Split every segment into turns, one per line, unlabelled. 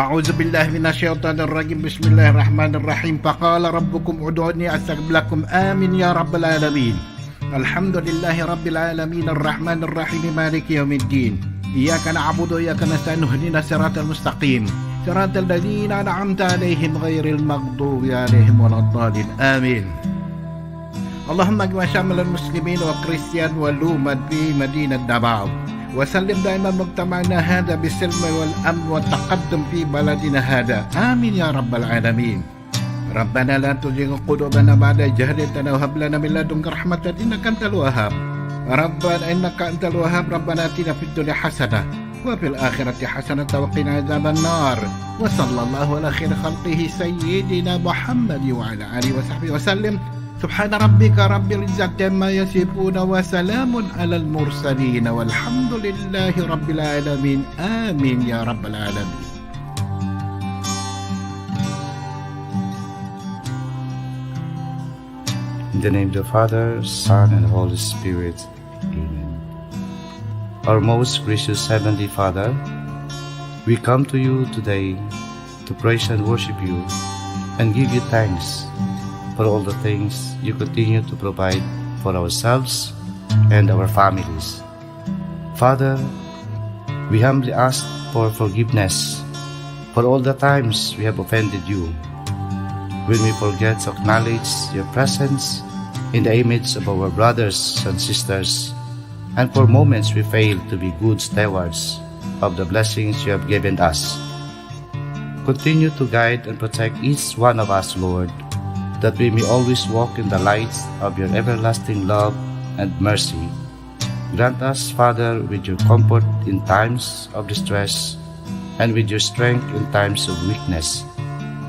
أعوذ بالله من الشيطان الرجيم بسم الله الرحمن الرحيم فقال ربكم ادعوني أستجب لكم آمين يا رب العالمين الحمد لله رب العالمين الرحمن الرحيم مالك يوم الدين إياك نعبد وإياك نستعين اهدنا الصراط المستقيم صراط الذين أنعمت عليهم غير المغضوب عليهم ولا الضالين آمين اللهم اجمع شامل المسلمين والكريستيان والأمة في مدينة دباو وسلم دائما مجتمعنا هذا بالسلم والأمن والتقدم في بلدنا هذا آمين يا رب العالمين ربنا لا تزغ قلوبنا بعد إذ هديتنا وهب لنا من لدنك رحمة إنك أنت الوهاب ربنا إنك أنت الوهاب ربنا آتنا في الدنيا حسنة وفي الآخرة حسنة وقنا عذاب النار وصلى الله على خير خلقه سيدنا محمد وعلى آله وصحبه وسلم سبحان ربك رب العزة عما يصفون وسلام على المرسلين والحمد لله رب العالمين آمين يا رب العالمين.
In the name of the Father, Son, and Holy Spirit. Amen. Our most gracious Heavenly Father, we come to you today to praise and worship you and give you thanks for all the things you continue to provide for ourselves and our families. Father, we humbly ask for forgiveness for all the times we have offended you, when we forget to acknowledge your presence in the image of our brothers and sisters, and for moments we fail to be good stewards of the blessings you have given us. Continue to guide and protect each one of us, Lord, that we may always walk in the light of your everlasting love and mercy. Grant us, Father, with your comfort in times of distress and with your strength in times of weakness.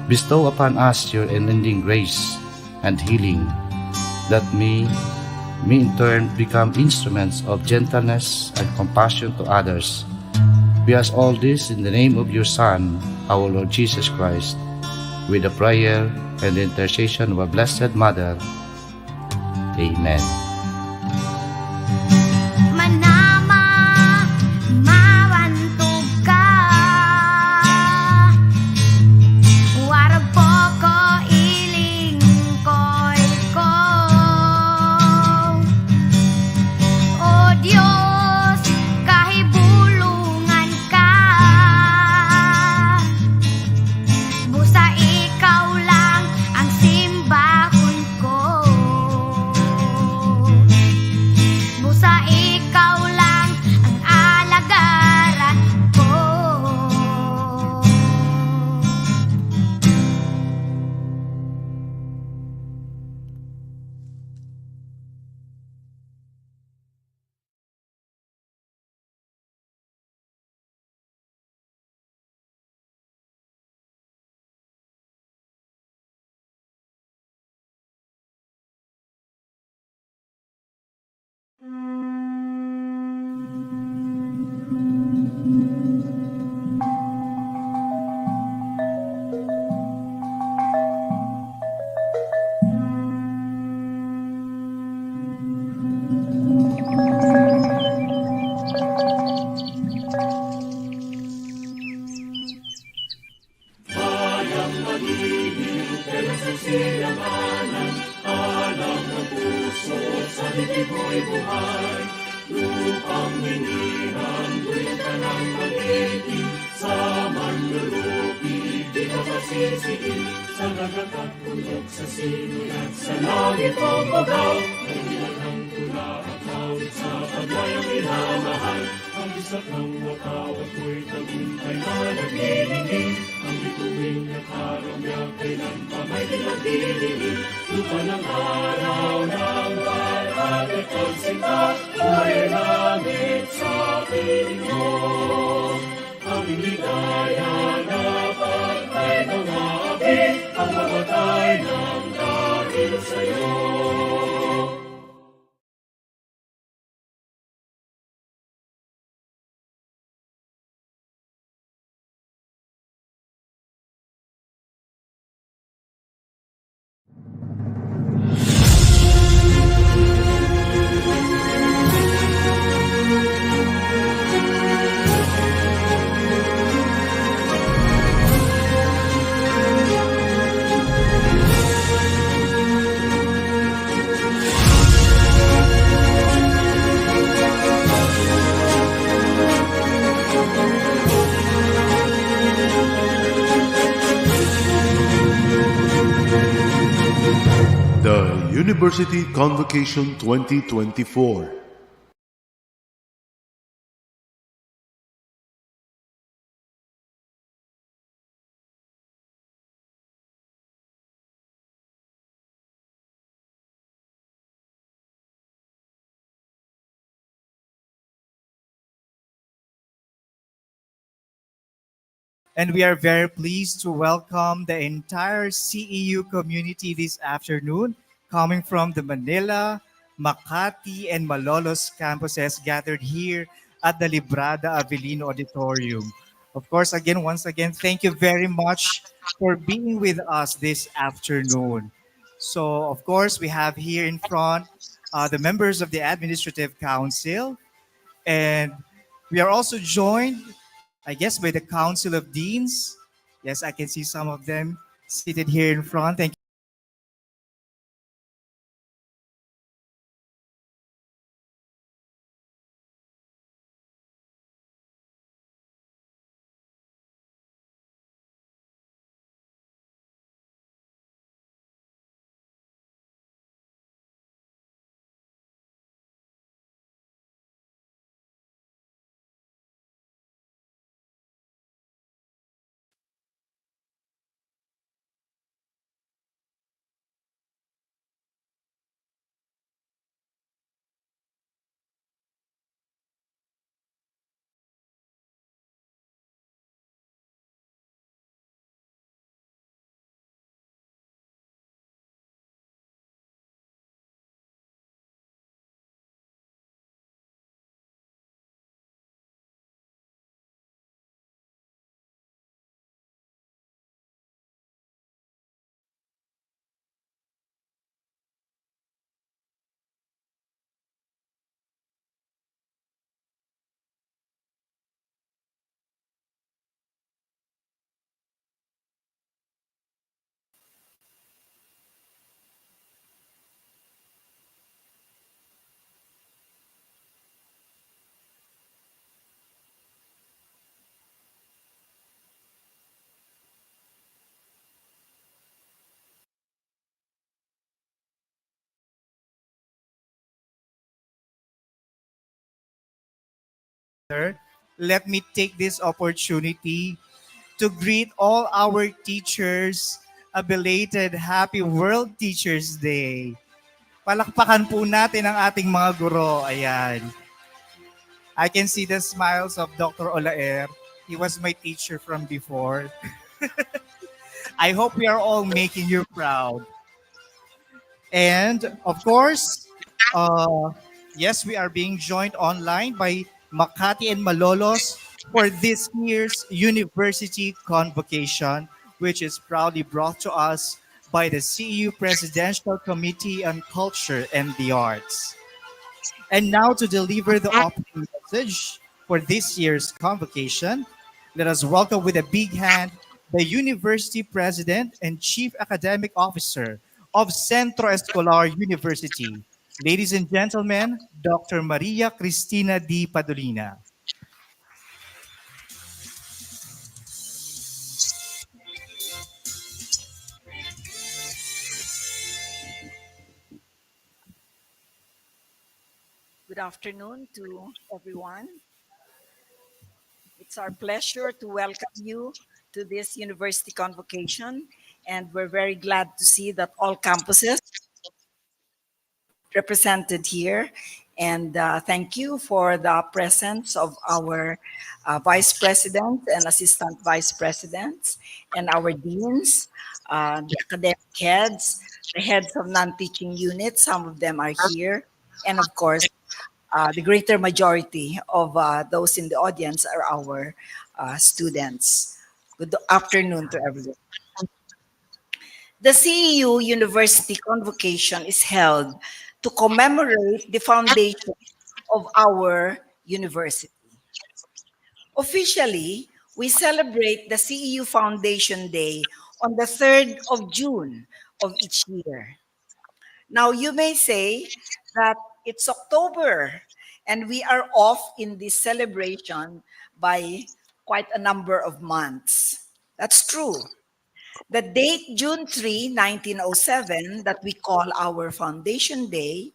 Bestow upon us your unending grace and healing, that we may in turn become instruments of gentleness and compassion to others. We ask all this in the name of your Son, our Lord Jesus Christ, with the prayer and the intercession of our Blessed Mother. Amen.
University Convocation 2024.
And we are very pleased to welcome the entire CEU community this afternoon, coming from the Manila, Makati, and Malolos campuses gathered here at the Librada Avellino Auditorium. Of course, once again, thank you very much for being with us this afternoon. So, of course, we have here in front the members of the Administrative Council, and we are also joined, I guess, by the Council of Deans. Yes, I can see some of them seated here in front. Thank you, sir. Let me take this opportunity to greet all our teachers a belated Happy World Teachers Day. Palakpakan po natin ang ating mga guro. Ayan. I can see the smiles of Dr. Olaer. He was my teacher from before. I hope we are all making you proud. And of course, uh, yes, we are being joined online by Makati and Malolos for this year's University Convocation, which is proudly brought to us by the CEU Presidential Committee on Culture and the Arts. And now to deliver the opening message for this year's convocation, let us welcome with a big hand the University President and Chief Academic Officer of Centro Escolar University. Ladies and gentlemen, Dr. Maria Cristina D. Padolina.
Good afternoon to everyone. It's our pleasure to welcome you to this university convocation, and we're very glad to see that all campuses represented here. And thank you for the presence of our vice president and assistant vice presidents and our deans, the academic heads, the heads of non-teaching units. Some of them are here. And of course, the greater majority of those in the audience are our students. Good afternoon to everyone. The CEU University Convocation is held to commemorate the foundation of our university. Officially, we celebrate the CEU Foundation Day on the 3rd of June of each year. Now, you may say that it's October and we are off in this celebration by quite a number of months. That's true. The date June 3, 1907, that we call our Foundation Day,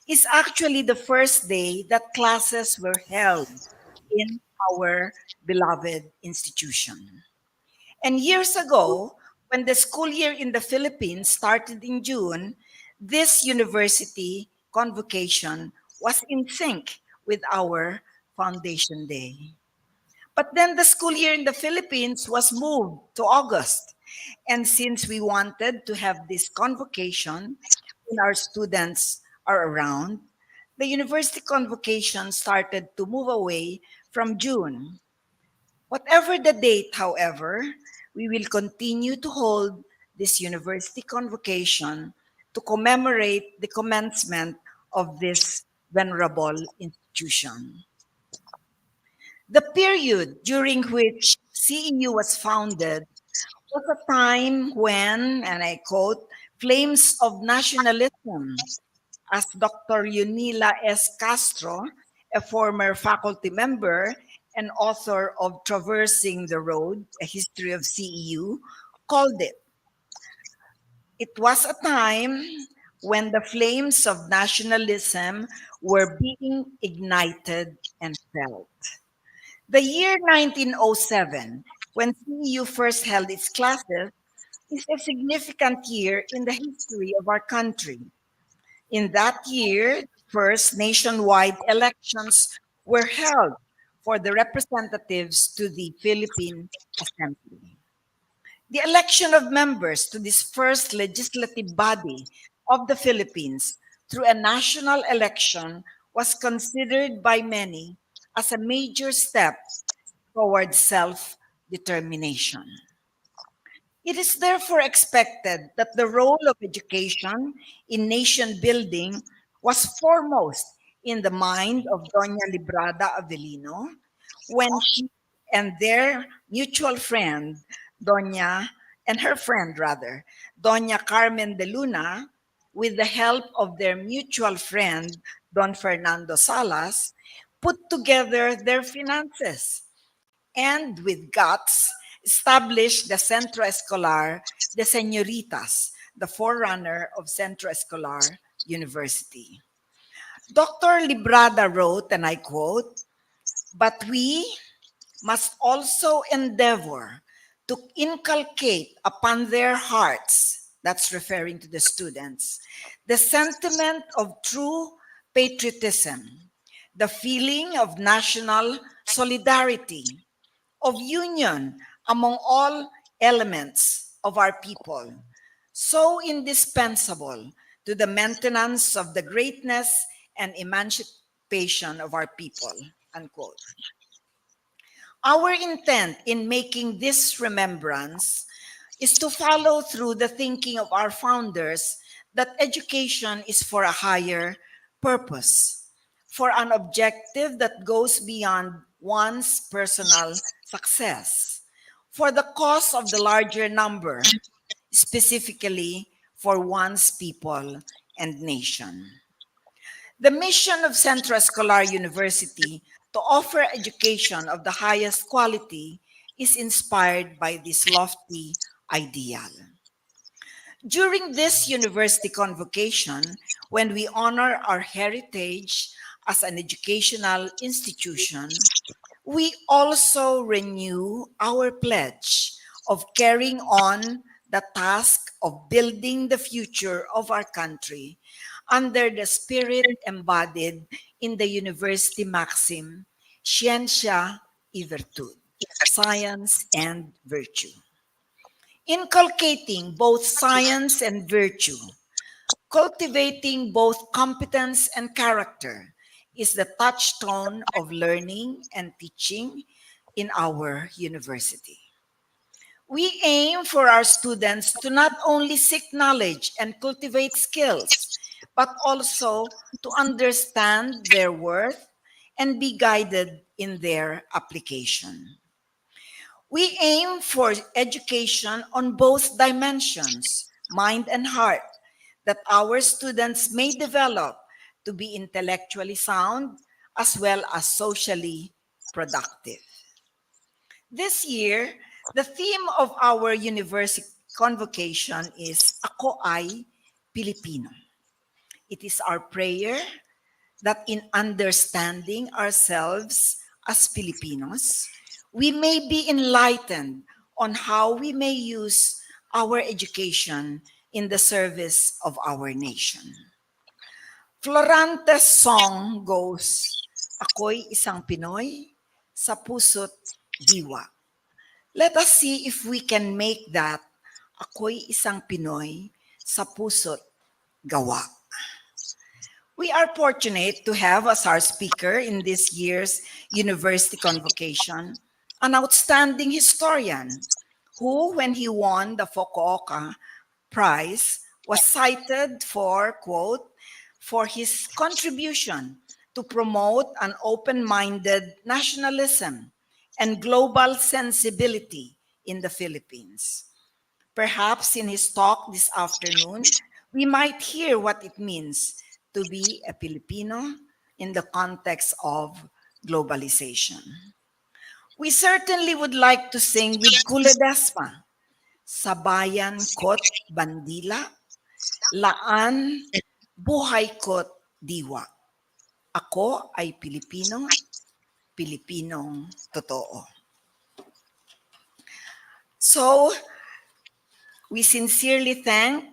is actually the first day that classes were held in our beloved institution. And years ago, when the school year in the Philippines started in June, this university convocation was in sync with our Foundation Day. But then the school year in the Philippines was moved to August. And since we wanted to have this convocation when our students are around, the university convocation started to move away from June. Whatever the date, however, we will continue to hold this university convocation to commemorate the commencement of this venerable institution. The period during which CEU was founded was a time when, and I quote, flames of nationalism, as Dr. Yunila S. Castro, a former faculty member and author of Traversing the Road, A History of CEU, called it. It was a time when the flames of nationalism were being ignited and felt. The year 1907, when CEU first held its classes, is a significant year in the history of our country. In that year, first nationwide elections were held for the representatives to the Philippine Assembly. The election of members to this first legislative body of the Philippines through a national election was considered by many as a major step towards self-determination. It is therefore expected that the role of education in nation building was foremost in the mind of Doña Librada Avellino when she and their mutual friend, Doña, and her friend rather, Doña Carmen de Luna, with the help of their mutual friend, Don Fernando Salas, put together their finances and with guts established the Centro Escolar de Señoritas, the forerunner of Centro Escolar University. Dr. Librada wrote, and I quote, "But we must also endeavor to inculcate upon their hearts," that's referring to the students, "the sentiment of true patriotism, the feeling of national solidarity, of union among all elements of our people, so indispensable to the maintenance of the greatness and emancipation of our people," unquote. Our intent in making this remembrance is to follow through the thinking of our founders that education is for a higher purpose, for an objective that goes beyond one's personal success, for the cause of the larger number, specifically for one's people and nation. The mission of Centro Escolar University to offer education of the highest quality is inspired by this lofty ideal. During this university convocation, when we honor our heritage as an educational institution, we also renew our pledge of carrying on the task of building the future of our country under the spirit embodied in the university maxim, Ciencia y Virtud, science and virtue. Inculcating both science and virtue, cultivating both competence and character is the touchstone of learning and teaching in our university. We aim for our students to not only seek knowledge and cultivate skills, but also to understand their worth and be guided in their application. We aim for education on both dimensions, mind and heart, that our students may develop to be intellectually sound as well as socially productive. This year, the theme of our university Convocation is Ako ay Pilipino. It is our prayer that in understanding ourselves as Filipinos, we may be enlightened on how we may use our education in the service of our nation. Florante's song goes, Ako'y isang Pinoy, sa puso't diwa. Let us see if we can make that, Ako'y isang Pinoy, sa puso't gawa. We are fortunate to have as our speaker in this year's University Convocation an outstanding historian who, when he won the Fukuoka Prize, was cited for, quote, for his contribution to promote an open-minded nationalism and global sensibility in the Philippines. Perhaps in his talk this afternoon, we might hear what it means to be a Filipino in the context of globalization. We certainly would like to sing with Kuledesma, Sabayan Ko't Bandila, Laan Buhay Ko't Diwa. Ako ay Pilipino, Pilipinong totoo. So, we sincerely thank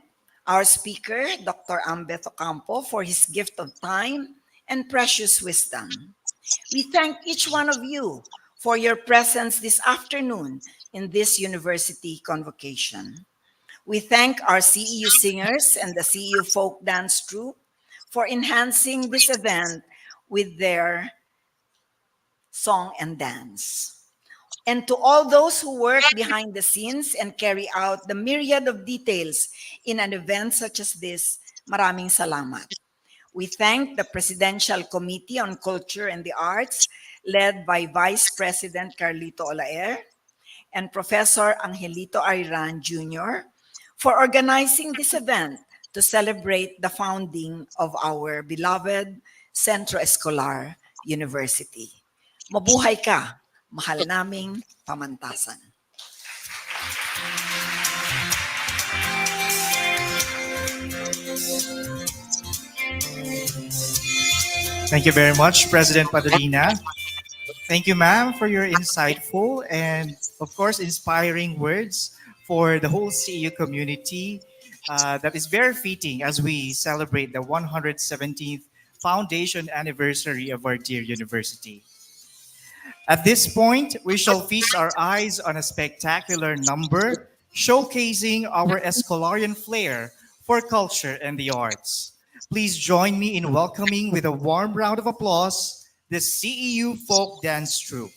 our speaker, Dr. Ambeth Ocampo, for his gift of time and precious wisdom. We thank each one of you for your presence this afternoon in this university convocation. We thank our CEU singers and the CEU folk dance troupe for enhancing this event with their song and dance. And to all those who work behind the scenes and carry out the myriad of details in an event such as this, maraming salamat. We thank the Presidential Committee on Culture and the Arts, led by Vice President Carlito Olaer and Professor Angelito Ariran Jr., for organizing this event to celebrate the founding of our beloved Centro Escolar University. Mabuhay ka, mahal naming pamantasan.
Thank you very much, President Padrina. Thank you, ma'am, for your insightful and, of course, inspiring words for the whole CEU community. That is very fitting as we celebrate the 117th foundation anniversary of our dear university. At this point, we shall feast our eyes on a spectacular number showcasing our Escolarian flair for culture and the arts. Please join me in welcoming with a warm round of applause the CEU Folk Dance Troupe.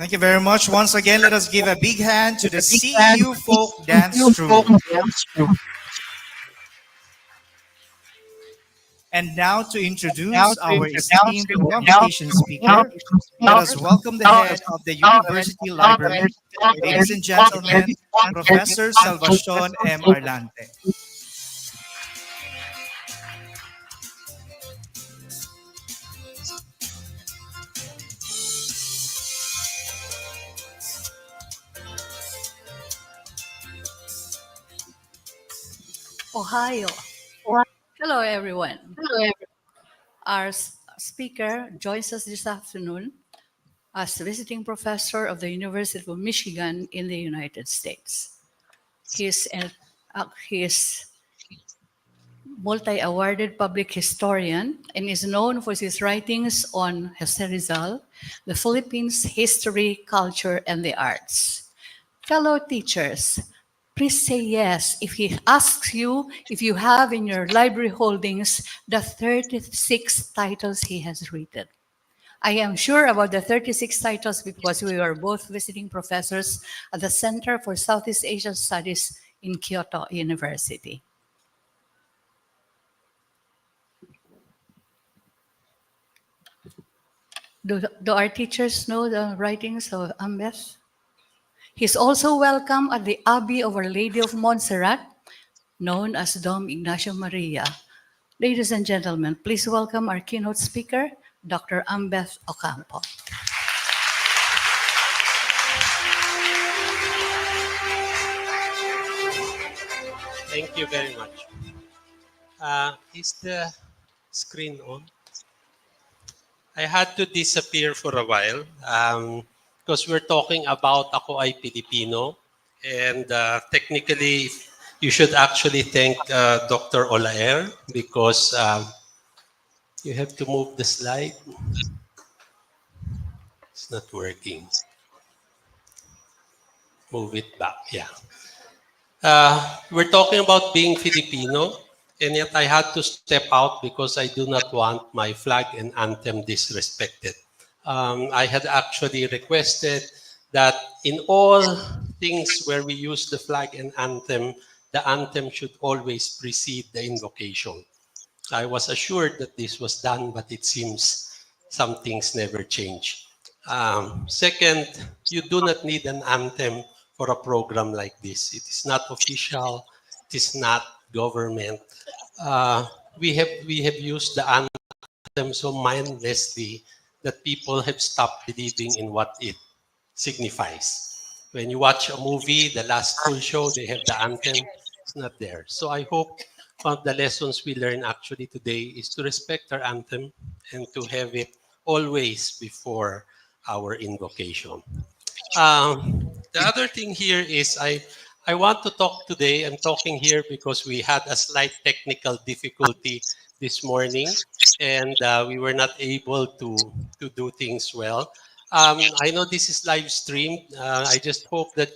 Thank you very much. Once again, let us give a big hand to the CEU Folk Dance Troupe. And now to introduce our esteemed convocation speaker, let us welcome the head of the University Library, ladies and gentlemen, Professor Salvacion M. Arlante.
Ohio. Hello, everyone. Our speaker joins us this afternoon as visiting professor of the University of Michigan in the United States. He is multi-awarded public historian and is known for his writings on Jose Rizal, the Philippines' history, culture, and the arts. Fellow teachers, please say yes if he asks you if you have in your library holdings the 36 titles he has written. I am sure about the 36 titles because we were both visiting professors at the Center for Southeast Asian Studies in Kyoto University. Do our teachers know the writings of Ambeth? He's also welcome at the Abbey of Our Lady of Montserrat, known as Dom Ignacio Maria. Ladies and gentlemen, please welcome our keynote speaker, Dr. Ambeth Ocampo.
Thank you very much. Is the screen on? I had to disappear for a while because we're talking about Ako Ay Pilipino, and technically you should actually thank Dr. Olaer because you have to move the slide. It's not working. Move it back, yeah. We're talking about being Filipino, and yet I had to step out because I do not want my flag and anthem disrespected. I had actually requested that in all things where we use the flag and anthem, the anthem should always precede the invocation. I was assured that this was done, but it seems some things never change. Second, you do not need an anthem for a program like this. It is not official. It is not government. We have used the anthem so mindlessly that people have stopped believing in what it signifies. When you watch a movie, the last full show, they have the anthem. It's not there. So I hope one of the lessons we learn actually today is to respect our anthem and to have it always before our invocation. The other thing here is I want to talk today. I'm talking here because we had a slight technical difficulty this morning, and we were not able to do things well. I know this is live streamed. I just hope that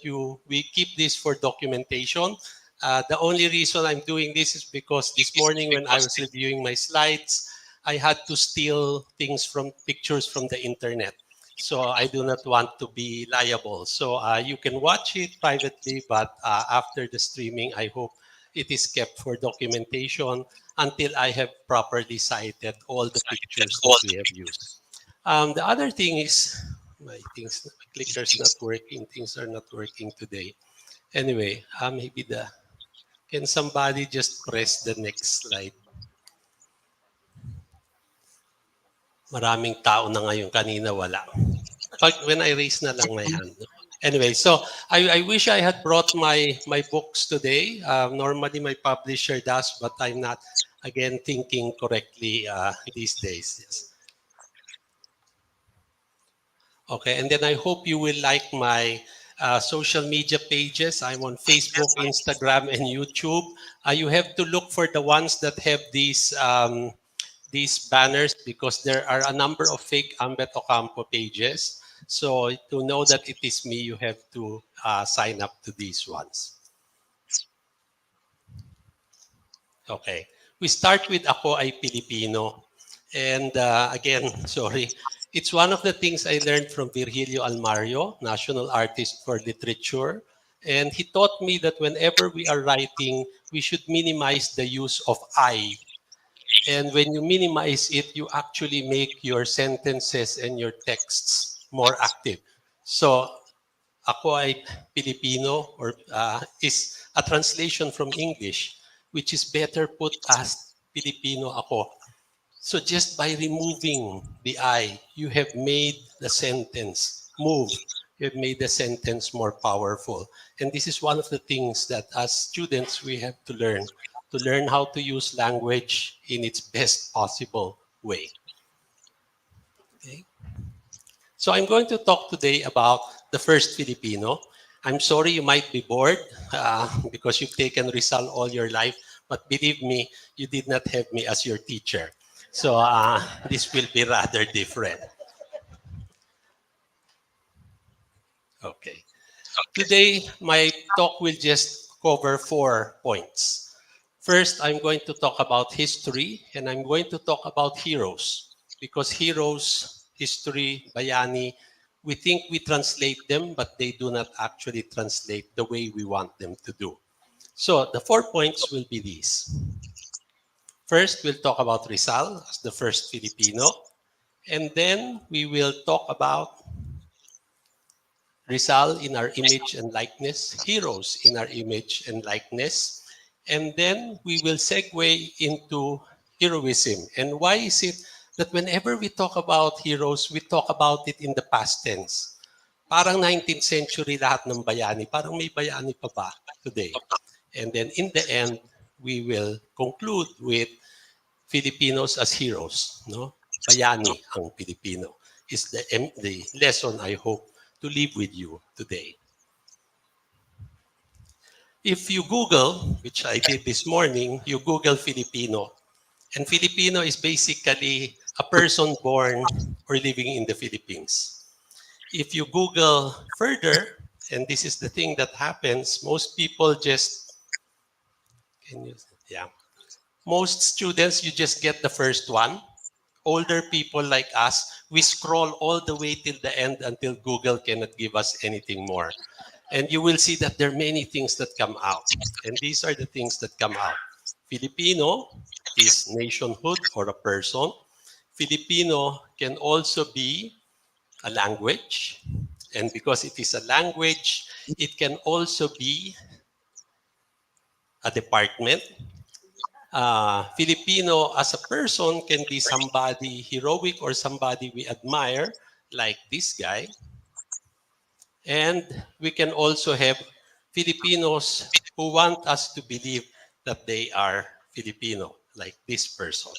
we keep this for documentation. The only reason I'm doing this is because this morning when I was reviewing my slides, I had to steal pictures from the internet. So I do not want to be liable. So you can watch it privately, but after the streaming, I hope it is kept for documentation until I have properly cited all the pictures that we have used. The other thing is, my clicker's not working. Things are not working today. Anyway, can somebody just press the next slide? Maraming tao na ngayon, kanina wala. When I raise na lang my hand. Anyway, so I wish I had brought my books today. Normally my publisher does, but I'm not, again, thinking correctly these days. Yes. Okay, and then I hope you will like my social media pages. I'm on Facebook, Instagram, and YouTube. You have to look for the ones that have these banners because there are a number of fake Ambeth Ocampo pages. So to know that it is me, you have to sign up to these ones. Okay, we start with Ako Ay Pilipino. And again, sorry, It's one of the things I learned from Virgilio Almario, national artist for literature. And he taught me that whenever we are writing, we should minimize the use of I. And when you minimize it, you actually make your sentences and your texts more active. So, ako ay Filipino or is a translation from English, which is better put as Filipino ako. So just by removing the I, you have made the sentence move. You have made the sentence more powerful. And this is one of the things that as students we have to learn how to use language in its best possible way. Okay. So I'm going to talk today about the first Filipino. I'm sorry you might be bored because you've taken Rizal all your life, but believe me, you did not have me as your teacher. So this will be rather different. Okay. Today, my talk will just cover 4 points. First, I'm going to talk about history, and I'm going to talk about heroes. Because heroes, history, bayani, we think we translate them, but they do not actually translate the way we want them to do. So the 4 points will be these. First, we'll talk about Rizal as the first Filipino. And then we will talk about Rizal in our image and likeness, heroes in our image and likeness. And then we will segue into heroism. And why is it that whenever we talk about heroes, we talk about it in the past tense? Parang 19th century lahat ng bayani. Parang may bayani pa ba today? And then in the end, we will conclude with Filipinos as heroes. No? Bayani ang Filipino is the lesson I hope to leave with you today. If you Google, which I did this morning, you Google Filipino. And Filipino is basically a person born or living in the Philippines. If you Google further, and this is the thing that happens, most people just, most students, you just get the first one. Older people like us, we scroll all the way till the end until Google cannot give us anything more. And you will see that there are many things that come out. And these are the things that come out. Filipino is nationhood or a person. Filipino can also be a language. And because it is a language, it can also be a department. Filipino as a person can be somebody heroic or somebody we admire, like this guy. And we can also have Filipinos who want us to believe that they are Filipino, like this person.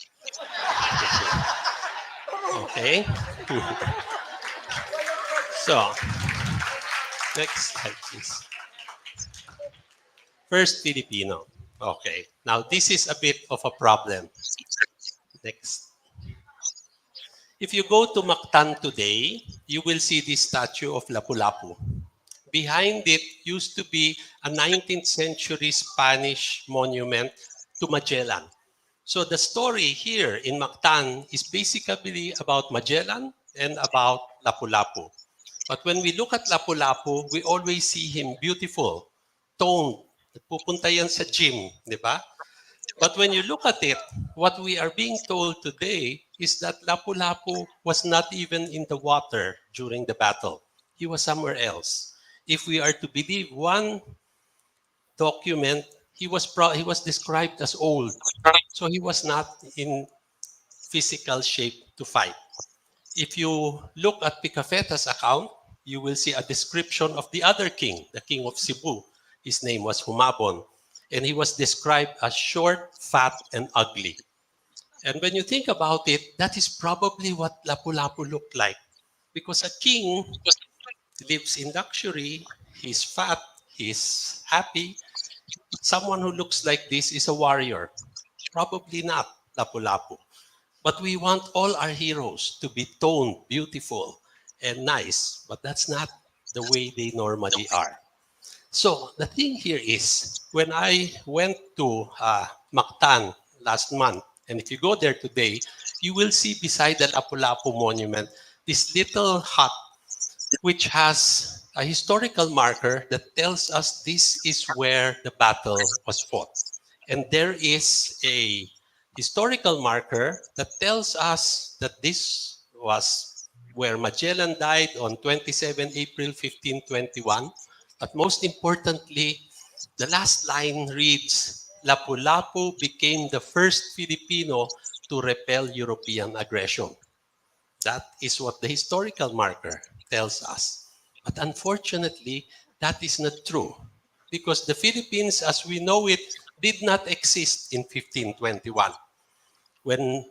Okay? So, next slide, please. First Filipino. Okay, now this is a bit of a problem. Next. If you go to Mactan today, you will see this statue of Lapu-Lapu. Behind it used to be a 19th century Spanish monument to Magellan. So the story here in Mactan is basically about Magellan and about Lapu-Lapu. But when we look at Lapu-Lapu, we always see him beautiful, toned. Pupunta yan sa gym, di ba? But when you look at it, what we are being told today is that Lapu-Lapu was not even in the water during the battle. He was somewhere else. If we are to believe one document, he was described as old. So he was not in physical shape to fight. If you look at Picafetta's account, you will see a description of the other king, the king of Cebu. His name was Humabon. And he was described as short, fat, and ugly. And when you think about it, that is probably what Lapu-Lapu looked like. Because a king lives in luxury, he's fat, he's happy. Someone who looks like this is a warrior. Probably not Lapu-Lapu. But we want all our heroes to be toned, beautiful, and nice. But that's not the way they normally are. So the thing here is, when I went to Mactan last month, and if you go there today, you will see beside the Lapu-Lapu monument, this little hut which has a historical marker that tells us this is where the battle was fought. And there is a historical marker that tells us that this was where Magellan died on 27 April 1521. But most importantly, the last line reads, Lapu-Lapu became the first Filipino to repel European aggression. That is what the historical marker tells us. But unfortunately, that is not true because the Philippines as we know it did not exist in 1521. When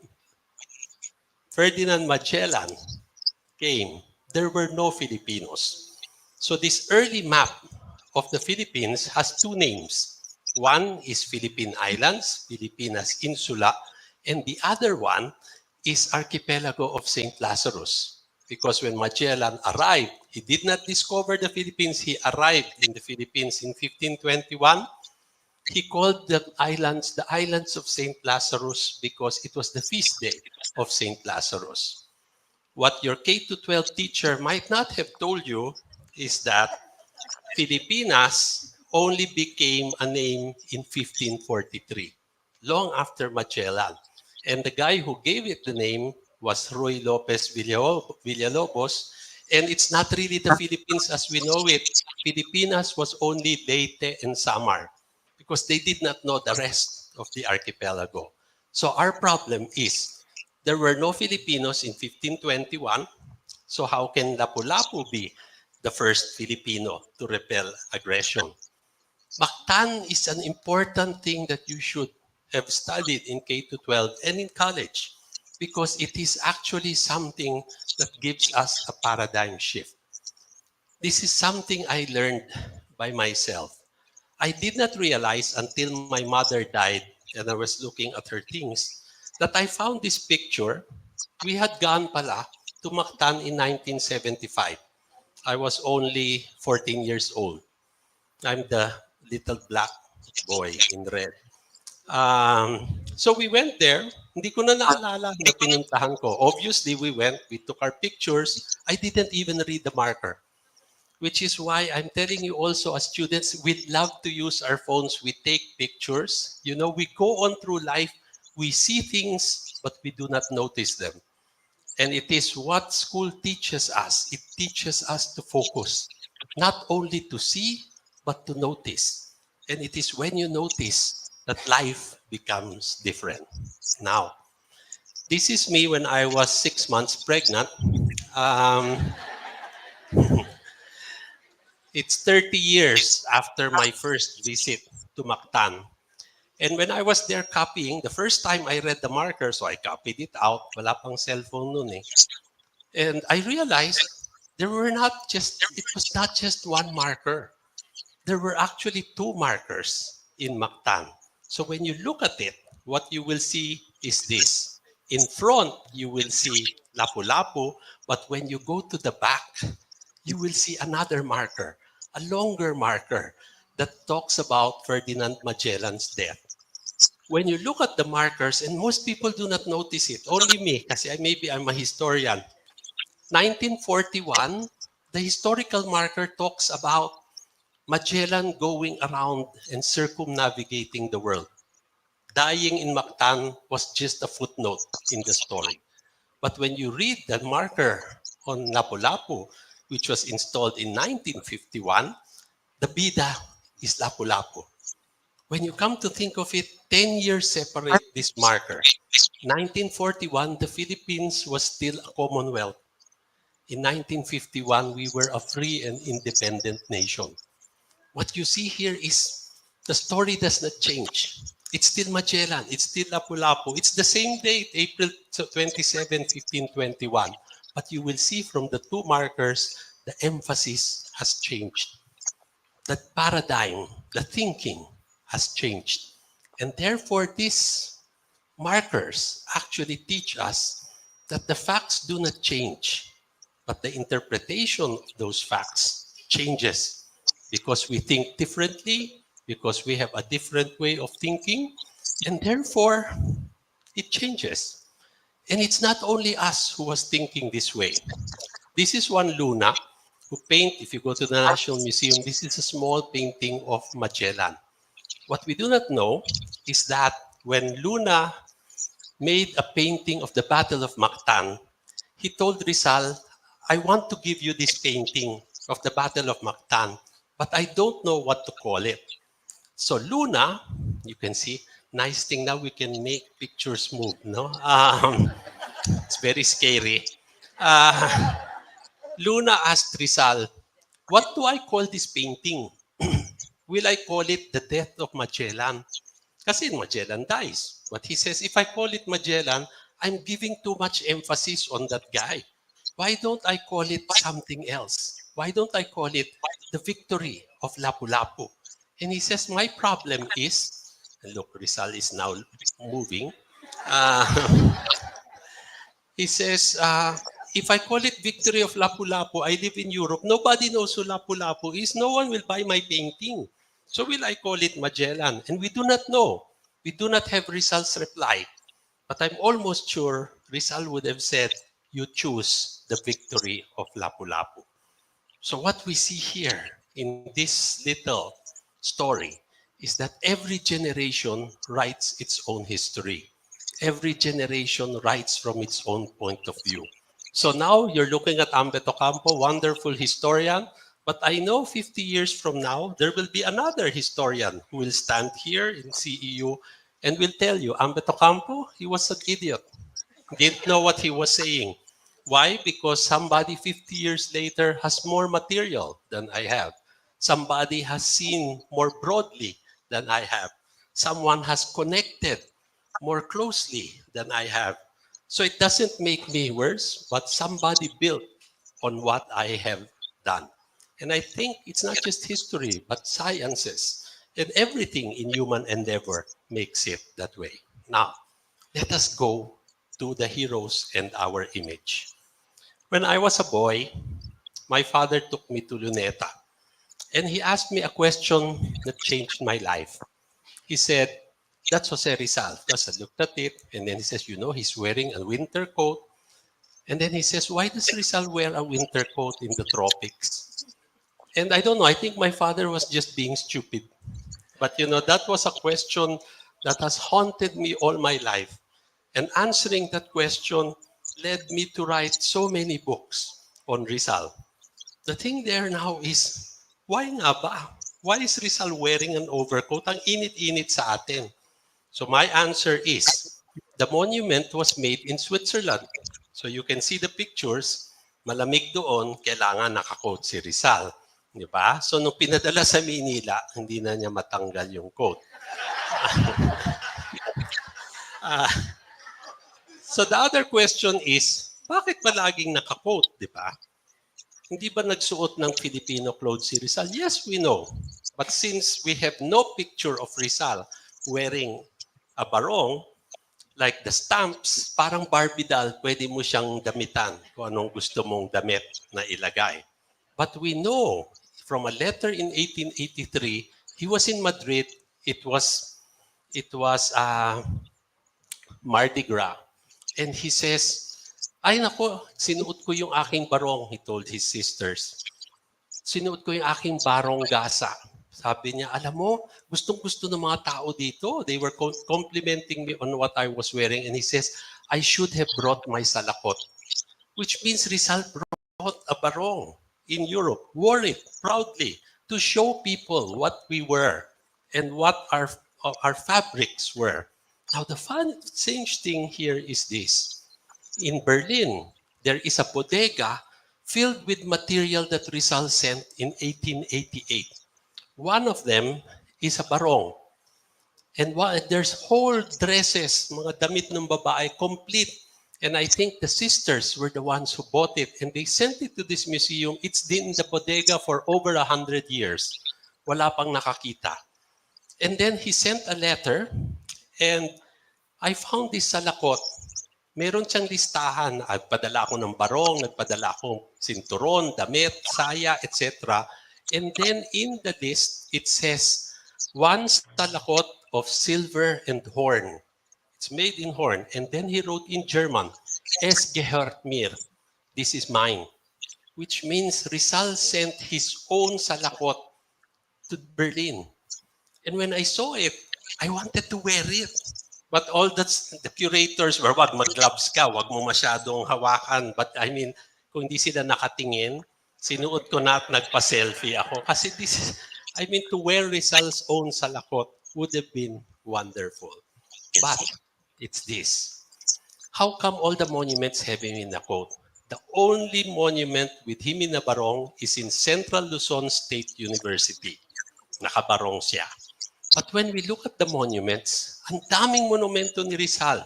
Ferdinand Magellan came, there were no Filipinos. So this early map of the Philippines has two names. One is Philippine Islands, Filipinas Insula, and the other one is Archipelago of St. Lazarus. Because when Magellan arrived, he did not discover the Philippines. He arrived in the Philippines in 1521. He called the islands of St. Lazarus because it was the feast day of St. Lazarus. What your K-12 teacher might not have told you is that Filipinas only became a name in 1543, long after Magellan. And the guy who gave it the name was Ruy Lopez Villalobos. And it's not really the Philippines as we know it. Filipinas was only Leyte and Samar because they did not know the rest of the archipelago. So our problem is there were no Filipinos in 1521. So how can Lapu-Lapu be the first Filipino to repel aggression? Mactan is an important thing that you should have studied in K-12 and in college because it is actually something that gives us a paradigm shift. This is something I learned by myself. I did not realize until my mother died and I was looking at her things that I found this picture. We had gone pala to Mactan in 1975. I was only 14 years old. I'm the little black boy in red. So we went there. Hindi ko na naalala na pinuntahan ko. Obviously, we went. We took our pictures. I didn't even read the marker. Which is why I'm telling you also as students, we love to use our phones. We take pictures. You know, we go on through life. We see things, but we do not notice them. And it is what school teaches us. It teaches us to focus. Not only to see, but to notice. And it is when you notice that life becomes different. Now, this is me when I was 6 months pregnant. It's 30 years after my first visit to Mactan. And when I was there copying, the first time I read the marker, so I copied it out. Wala pang cellphone nun eh. And I realized it was not just one marker. There were actually two markers in Mactan. So when you look at it, what you will see is this. In front, you will see Lapu-Lapu, but when you go to the back, you will see another marker, a longer marker that talks about Ferdinand Magellan's death. When you look at the markers, and most people do not notice it, only me, kasi maybe I'm a historian. 1941, the historical marker talks about Magellan going around and circumnavigating the world. Dying in Mactan was just a footnote in the story. But when you read the marker on Lapu-Lapu, which was installed in 1951, the bida is Lapu-Lapu. When you come to think of it, 10 years separate this marker. 1941, the Philippines was still a Commonwealth. In 1951, we were a free and independent nation. What you see here is the story does not change. It's still Magellan, it's still Lapu-Lapu. It's the same date, April 27, 1521. But you will see from the two markers, the emphasis has changed. The paradigm, the thinking has changed. And therefore, these markers actually teach us that the facts do not change, but the interpretation of those facts changes because we think differently, because we have a different way of thinking, and therefore, it changes. And it's not only us who was thinking this way. This is one Luna who paint, if you go to the National Museum, this is a small painting of Magellan. What we do not know is that when Luna made a painting of the Battle of Mactan, he told Rizal, I want to give you this painting of the Battle of Mactan, but I don't know what to call it. So Luna, you can see, nice thing now we can make pictures move, no? It's very scary. Luna asked Rizal, what do I call this painting? Will I call it the death of Magellan? Kasi Magellan dies. But he says, if I call it Magellan, I'm giving too much emphasis on that guy. Why don't I call it something else? Why don't I call it the victory of Lapu-Lapu? And he says, my problem is, and look, Rizal is now moving. He says, if I call it victory of Lapu-Lapu, I live in Europe, nobody knows who Lapu-Lapu is, no one will buy my painting. So will I call it Magellan? And we do not know. We do not have Rizal's reply. But I'm almost sure Rizal would have said, you choose the victory of Lapu-Lapu. So what we see here in this little story is that every generation writes its own history. Every generation writes from its own point of view. So now you're looking at Ambeth Ocampo, wonderful historian, but I know 50 years from now, there will be another historian who will stand here in CEU and will tell you, Ambeth Ocampo, he was an idiot. Didn't know what he was saying. Why? Because somebody 50 years later has more material than I have. Somebody has seen more broadly than I have. Someone has connected more closely than I have. So it doesn't make me worse, but somebody built on what I have done. And I think it's not just history, but sciences and everything in human endeavor makes it that way. Now, let us go to the heroes and our image. When I was a boy, my father took me to Luneta and he asked me a question that changed my life. He said, that's Jose Rizal. Because I looked at it and then he says, you know, he's wearing a winter coat. And then he says, why does Rizal wear a winter coat in the tropics? And I don't know, I think my father was just being stupid. But you know, that was a question that has haunted me all my life. And answering that question led me to write so many books on Rizal. The thing there now is, why nga ba? Why is Rizal wearing an overcoat? Ang init-init sa atin. So my answer is, the monument was made in Switzerland. So you can see the pictures, malamig doon, kailangan nakakoat si Rizal. Di ba? So nung pinadala sa Manila, hindi na niya matanggal yung coat. So the other question is, bakit ba laging nakakoat, di ba? Hindi ba nagsuot ng Filipino clothes si Rizal? Yes, we know. But since we have no picture of Rizal wearing a barong, like the stamps, parang Barbie doll, pwede mo siyang damitan kung anong gusto mong damit na ilagay. But we know from a letter in 1883, he was in Madrid. It was Mardi Gras. And he says, ay nako, sinuot ko yung aking barong, he told his sisters. Sinuot ko yung aking barong gasa. Sabi niya, alam mo, gustong-gusto ng mga tao dito. They were complimenting me on what I was wearing. And he says, I should have brought my salakot. Which means Rizal brought a barong in Europe, wore it proudly to show people what we were and what our fabrics were. Now, the strange thing here is this. In Berlin, there is a bodega filled with material that Rizal sent in 1888. One of them is a barong. And there's whole dresses, mga damit ng babae, complete. And I think the sisters were the ones who bought it. And they sent it to this museum. It's been in the bodega for over 100 years. Wala pang nakakita. And then he sent a letter. And I found this salakot. Meron siyang listahan. Nagpadala ako ng barong, nagpadala akong sinturon, damit, saya, etc. And then in the list, it says, one salakot of silver and horn. It's made in horn. And then he wrote in German, Es gehört mir. This is mine. Which means Rizal sent his own salakot to Berlin. And when I saw it, I wanted to wear it. But all that's the curators were, wag mag-gloves ka, wag mo masyadong hawakan. But I mean, kung hindi sila nakatingin, sinuot ko na at nagpa-selfie ako. Kasi this is, I mean, to wear Rizal's own salakot would have been wonderful. But it's this. How come all the monuments have him in the quote? The only monument with him in a barong is in Central Luzon State University. Nakabarong siya. But when we look at the monuments, ang daming monumento ni Rizal.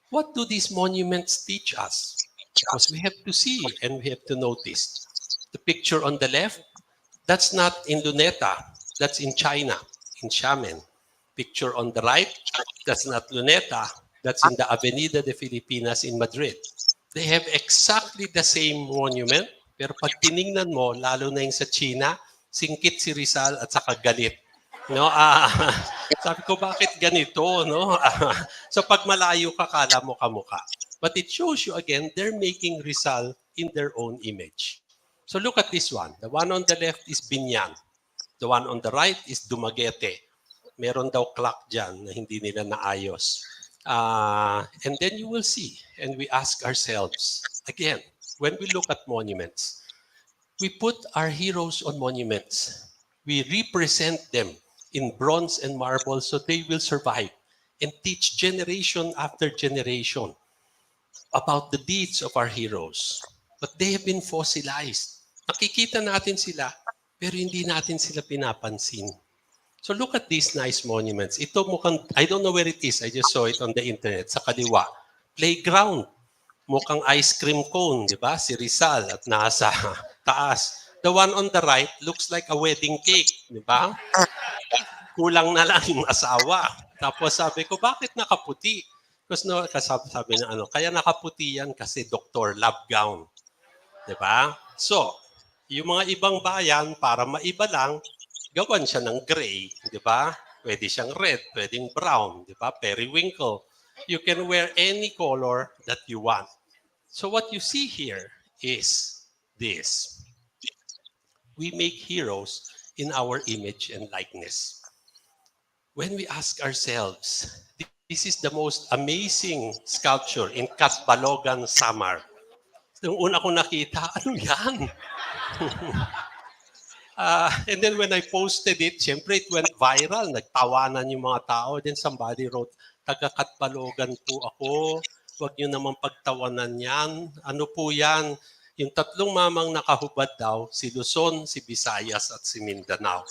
What do these monuments teach us? Because we have to see and we have to notice. The picture on the left, that's not in Luneta. That's in China, in Xiamen. Picture on the right, that's not Luneta. That's in the Avenida de Filipinas in Madrid. They have exactly the same monument. Pero pag tiningnan mo, lalo na yung sa China, singkit si Rizal at saka galit. No, sabi ko bakit ganito, no? So pag malayo ka, kala mo kamukha. But it shows you again, they're making Rizal in their own image. So look at this one. The one on the left is Binyan. The one on the right is Dumaguete. Meron daw clock dyan na hindi nila naayos. And then you will see, and we ask ourselves, again, when we look at monuments, we put our heroes on monuments. We represent them in bronze and marble so they will survive and teach generation after generation about the deeds of our heroes. But they have been fossilized. Nakikita natin sila, pero hindi natin sila pinapansin. So look at these nice monuments. Ito mukhang, I don't know where it is. I just saw it on the internet. Sa kaliwa, playground. Mukhang ice cream cone, di ba? Si Rizal at nasa taas. The one on the right looks like a wedding cake, di ba? Kulang na lang yung asawa. Tapos sabi ko, bakit nakaputi? Because no, sabi na kaya nakaputi yan kasi doktor, lab gown. Di ba? So, yung mga ibang bayan, para maiba lang, gawan siya ng gray, di ba? Pwede siyang red, pwedeng brown, di ba? Periwinkle. You can wear any color that you want. So what you see here is this. We make heroes in our image and likeness. When we ask ourselves, this is the most amazing sculpture in Catbalogan, Samar. Yung una ko nakita, ano yan? And then when I posted it, syempre it went viral. Nagtawanan yung mga tao. Then somebody wrote, taga-Catbalogan po ako. Huwag nyo naman pagtawanan yan. Ano po yan? Yung tatlong mamang nakahubad daw, si Luzon, si Visayas, at si Mindanao.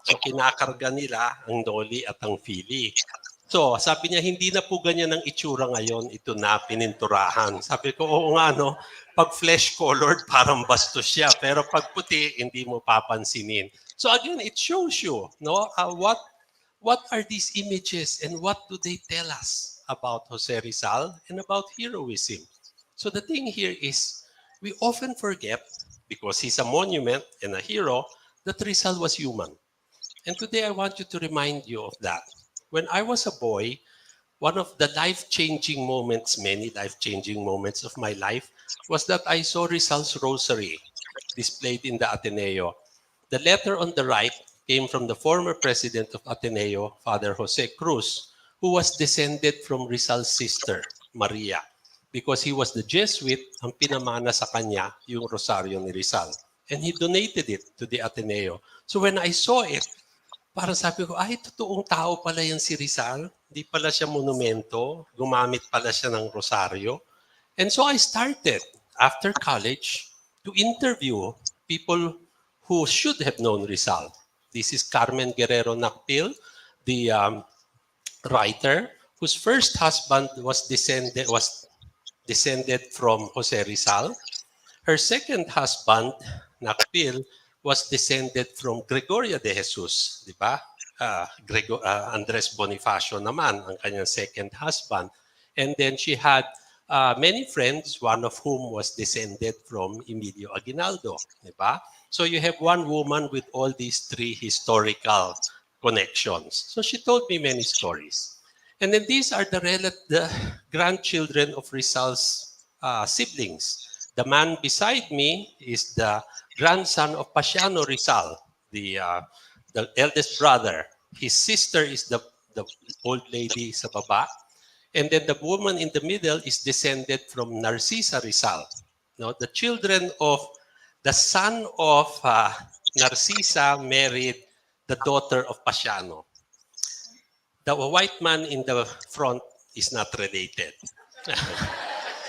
So kinakarga nila ang Noli at ang Fili. So sabi niya, hindi na po ganyan ang itsura ngayon. Ito na, pininturahan. Sabi ko, oo nga, no? Pag flesh-colored, parang bastos siya. Pero pag puti, hindi mo papansinin. So again, it shows you, no? What are these images and what do they tell us about Jose Rizal and about heroism? So the thing here is, we often forget, because he's a monument and a hero, that Rizal was human. And today I want you to remind you of that. When I was a boy, one of the life-changing moments, many life-changing moments of my life, was that I saw Rizal's rosary displayed in the Ateneo. The letter on the right came from the former president of Ateneo, Father Jose Cruz, who was descended from Rizal's sister, Maria, because he was the Jesuit, ang pinamana sa kanya yung rosaryo ni Rizal. And he donated it to the Ateneo. So when I saw it, parang sabi ko, ay, totoong tao pala yan si Rizal. Hindi pala siya monumento. Gumamit pala siya ng rosaryo. And so I started, after college, to interview people who should have known Rizal. This is Carmen Guerrero Nakpil, the writer, whose first husband was descended from Jose Rizal. Her second husband, Nakpil, was descended from Gregoria de Jesus, di ba? Andres Bonifacio naman, ang kanyang second husband. And then she had many friends, one of whom was descended from Emilio Aguinaldo, di ba? So you have one woman with all these three historical connections. So she told me many stories. And then these are the grandchildren of Rizal's siblings. The man beside me is the grandson of Pasiano Rizal, the eldest brother. His sister is the old lady sa baba. And then the woman in the middle is descended from Narcisa Rizal. No, the children of the son of Narcisa married the daughter of Pasiano. The white man in the front is not related.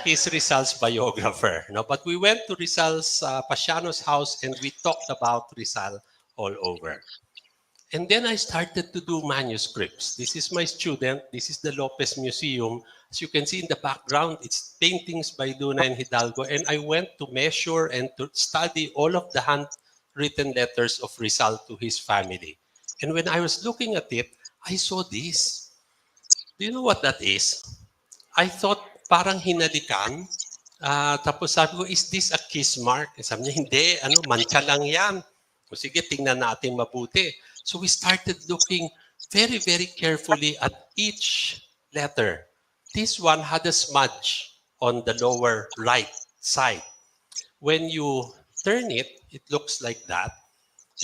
He's Rizal's biographer. No, but we went to Rizal's Pasiano's house and we talked about Rizal all over. And then I started to do manuscripts. This is my student. This is the Lopez Museum. As you can see in the background, it's paintings by Luna and Hidalgo. And I went to measure and to study all of the handwritten letters of Rizal to his family. And when I was looking at it, I saw this. Do you know what that is? I thought parang hinalikan. Tapos sabi ko, is this a kiss mark? Sabi niya, hindi, mancha lang yan. O sige, tingnan natin mabuti. So we started looking very, very carefully at each letter. This one had a smudge on the lower right side. When you turn it, it looks like that.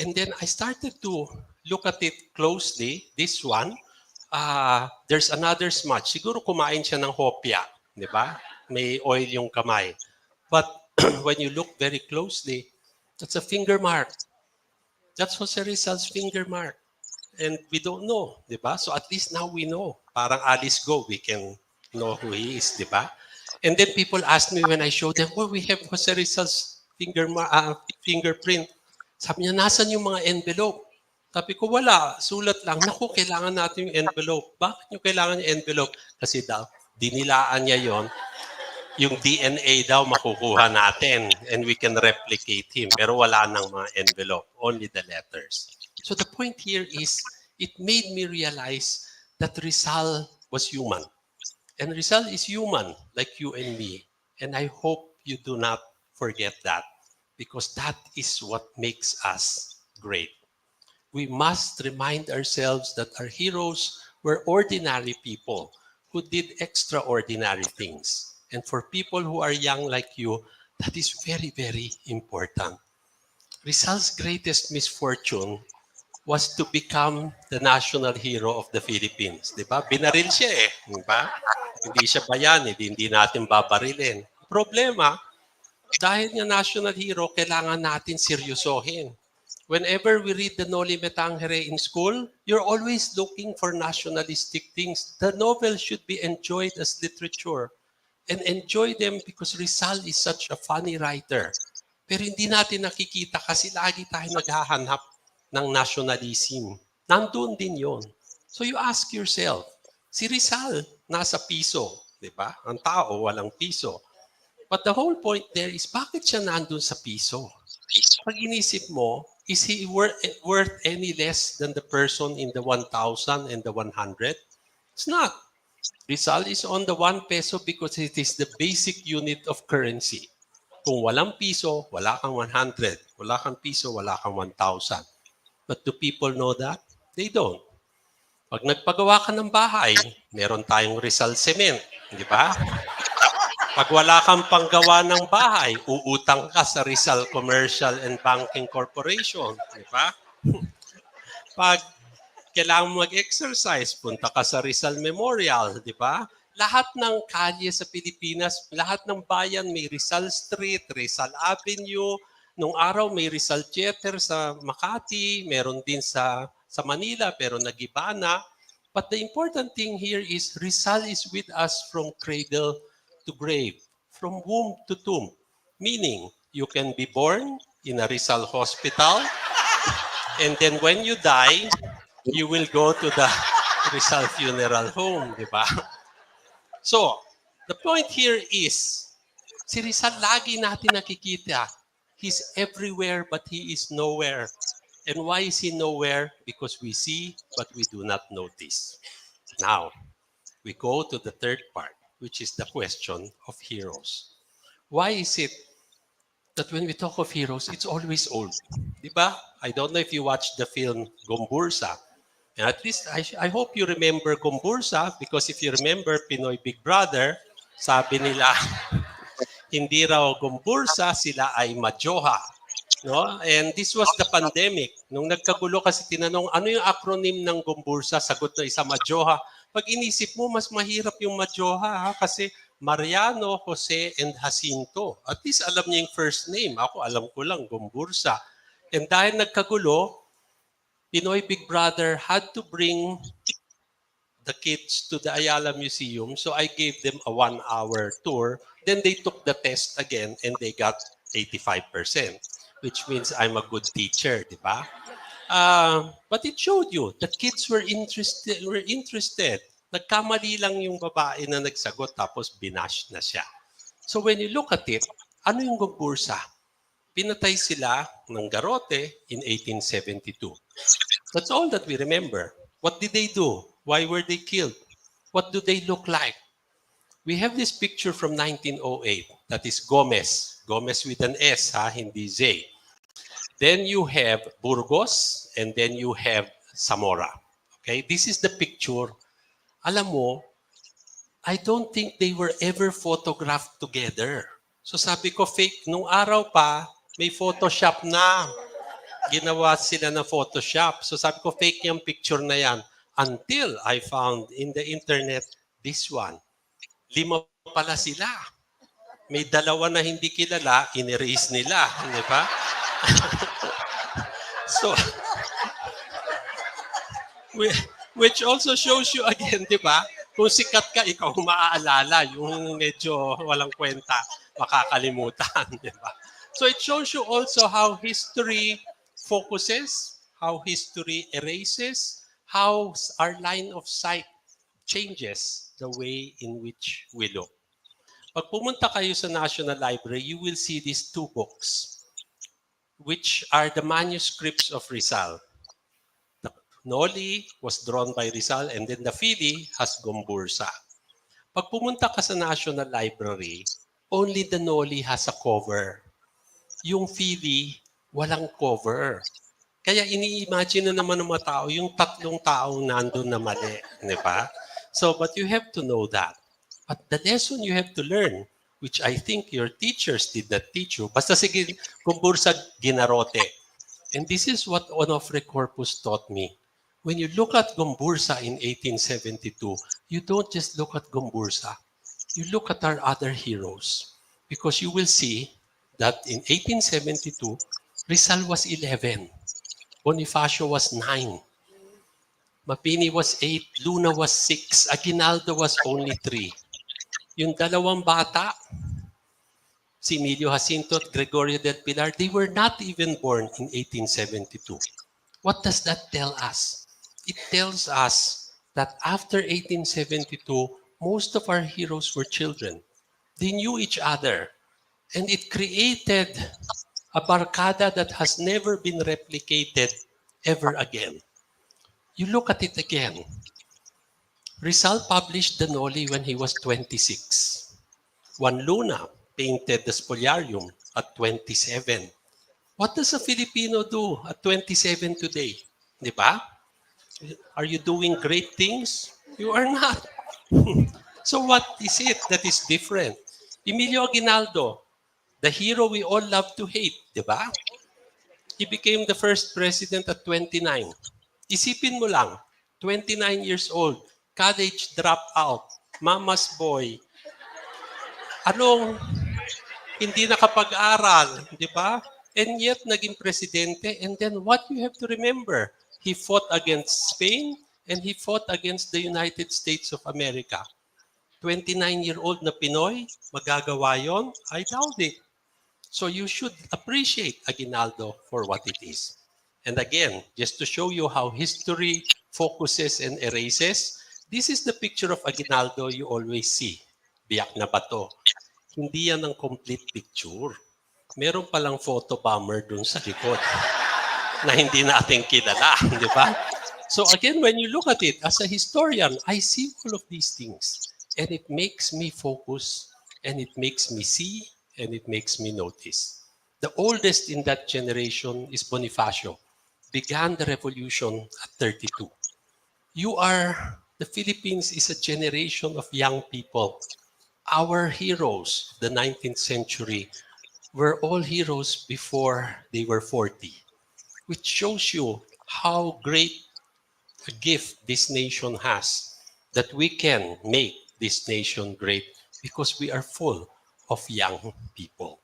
And then I started to look at it closely. This one, there's another smudge. Siguro kumain siya ng hopya, di ba? May oil yung kamay. But when you look very closely, that's a finger mark. That's Jose Rizal's finger mark. And we don't know, di ba? So at least now we know. Parang Alice Go, we can know who he is, di ba? And then people ask me when I show them, we have Jose Rizal's fingerprint. Sabi niya, nasan yung mga envelope? Sabi ko, wala. Sulat lang. Naku, kailangan natin yung envelope. Bakit nyo kailangan yung envelope? Kasi daw, dinilaan niya yon. Yung DNA daw makukuha natin and we can replicate him. Pero wala nang mga envelope, only the letters. So the point here is, it made me realize that Rizal was human. And Rizal is human, like you and me. And I hope you do not forget that, because that is what makes us great. We must remind ourselves that our heroes were ordinary people who did extraordinary things. And for people who are young like you, that is very, very important. Rizal's greatest misfortune was to become the national hero of the Philippines. Di ba? Binaril siya eh. Di ba? Hindi siya bayani, hindi natin babarilin. Problema, dahil nga national hero, kailangan natin seryosohin. Whenever we read the Noli Me Tangere in school, you're always looking for nationalistic things. The novel should be enjoyed as literature. And enjoy them because Rizal is such a funny writer. Pero hindi natin nakikita kasi lagi tayo naghahanap ng nationalism. Nandun din yon. So you ask yourself, si Rizal nasa piso, di ba? Ang tao walang piso. But the whole point there is, bakit siya nandun sa piso? Pag inisip mo, is he worth any less than the person in the 1,000 and the 100? It's not. Rizal is on the 1 peso because it is the basic unit of currency. Kung walang piso, wala kang 100. Wala kang piso, wala kang 1,000. But do people know that? They don't. Pag nagpagawa ka ng bahay, meron tayong Rizal Cement. Di ba? Pag wala kang panggawa ng bahay, uutang ka sa Rizal Commercial and Banking Corporation. Di ba? Pag kailangan mo mag-exercise, punta ka sa Rizal Memorial, di ba? Lahat ng kalye sa Pilipinas, lahat ng bayan may Rizal Street, Rizal Avenue. Nung araw may Rizal Theater sa Makati, meron din sa Manila, pero nagiba na. But the important thing here is Rizal is with us from cradle to grave, from womb to tomb. Meaning, you can be born in a Rizal hospital, and then when you die, you will go to the Rizal Funeral Home, di ba? So, the point here is, si Rizal lagi natin nakikita. He's everywhere but he is nowhere. And why is he nowhere? Because we see but we do not notice. Now, we go to the third part, which is the question of heroes. Why is it that when we talk of heroes, it's always old? Di ba? I don't know if you watched the film Gombursa. And at least I hope you remember Gumbursa, because if you remember Pinoy Big Brother, sabi nila, hindi raw Gumbursa, sila ay Majoha. No? And this was the pandemic. Nung nagkagulo kasi tinanong, ano yung acronym ng Gumbursa? Sagot na isa, Majoha. Pag inisip mo, mas mahirap yung Majoha, ha? Kasi Mariano, Jose, and Jacinto. At least alam niya yung first name. Ako, alam ko lang, Gumbursa. And dahil nagkagulo, Pinoy Big Brother had to bring the kids to the Ayala Museum. So I gave them a 1-hour tour. Then they took the test again and they got 85%, which means I'm a good teacher, di ba? But it showed you that kids were interested. Nagkamali lang yung babae na nagsagot tapos binash na siya. So when you look at it, ano yung Gumbursa? Pinatay sila ng garrote in 1872. That's all that we remember. What did they do? Why were they killed? What do they look like? We have this picture from 1908. That is Gomez. Gomez with an S, ha? Hindi Z. Then you have Burgos, and then you have Zamora. Okay, this is the picture. Alam mo, I don't think they were ever photographed together. So sabi ko, fake. Nung araw pa, may Photoshop na. Ginawa sila na Photoshop. So sabi ko, fake yung picture na yan. Until I found in the internet, this one. 5 pala sila. May 2 na hindi kilala, in-erase nila. Di ba? So, which also shows you again, di ba? Kung sikat ka, ikaw maaalala. Yung medyo walang kwenta, makakalimutan. Di ba? So it shows you also how history focuses, how history erases, how our line of sight changes the way in which we look. Pag pumunta kayo sa National Library, you will see these 2 books, which are the manuscripts of Rizal. The Noli was drawn by Rizal, and then the Fili has Gumbursa. Pag pumunta ka sa National Library, only the Noli has a cover. Yung Fili, walang cover. Kaya ini-imagine na naman ng mga tao, yung 3 taong nandun na mali. Di ba? So, but you have to know that. But the lesson you have to learn, which I think your teachers did not teach you, basta sige, Gumbursa ginarote. And this is what Onofre Corpus taught me. When you look at Gumbursa in 1872, you don't just look at Gumbursa. You look at our other heroes. Because you will see that in 1872, Rizal was 11. Bonifacio was 9. Mapini was 8. Luna was 6. Aguinaldo was only 3. Yung 2 bata, si Emilio Jacinto at Gregorio del Pilar, they were not even born in 1872. What does that tell us? It tells us that after 1872, most of our heroes were children. They knew each other. And it created a barkada that has never been replicated ever again. You look at it again. Rizal published the Noli when he was 26. Juan Luna painted the Spoliarium at 27. What does a Filipino do at 27 today? Di ba? Are you doing great things? You are not. So what is it that is different? Emilio Aguinaldo, the hero we all love to hate, di ba? He became the first president at 29. Isipin mo lang, 29 years old, college dropout, mama's boy. Anong hindi nakapag-aral, di ba? And yet, naging presidente. And then what you have to remember, he fought against Spain and he fought against the United States of America. 29-year-old na Pinoy, magagawa yon? I doubt it. So you should appreciate Aguinaldo for what it is. And again, just to show you how history focuses and erases, this is the picture of Aguinaldo you always see. Biyak na bato. Hindi yan ang complete picture. Meron palang photo bomber dun sa likod na hindi natin kilala, di ba? So again, when you look at it, as a historian, I see all of these things. And it makes me focus, and it makes me see, and it makes me notice. The oldest in that generation is Bonifacio. Began the revolution at 32. The Philippines is a generation of young people. Our heroes of the 19th century were all heroes before they were 40, which shows you how great a gift this nation has, that we can make this nation great because we are full of young people.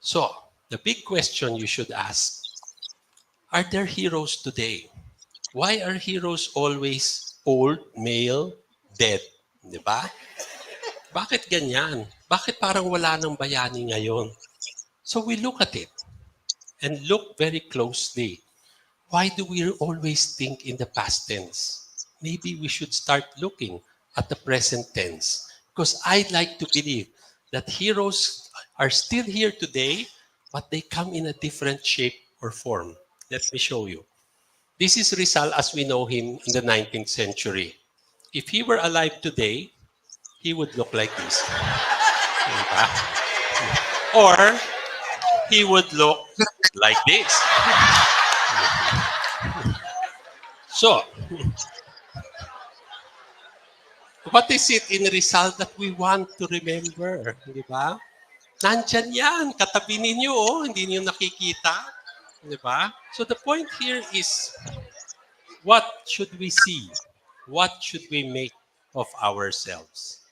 So, the big question you should ask, are there heroes today? Why are heroes always old, male, dead? Di ba? Bakit ganyan? Bakit parang wala ng bayani ngayon? So we look at it and look very closely. Why do we always think in the past tense? Maybe we should start looking at the present tense. Because I'd like to believe that heroes are still here today, but they come in a different shape or form. Let me show you. This is Rizal as we know him in the 19th century. If he were alive today, he would look like this. Diba? Or he would look like this. So, what is it in Rizal that we want to remember? Di ba? Nandyan yan, katabi ninyo, oh, hindi niyo nakikita. Di ba? So the point here is, what should we see? What should we make of ourselves?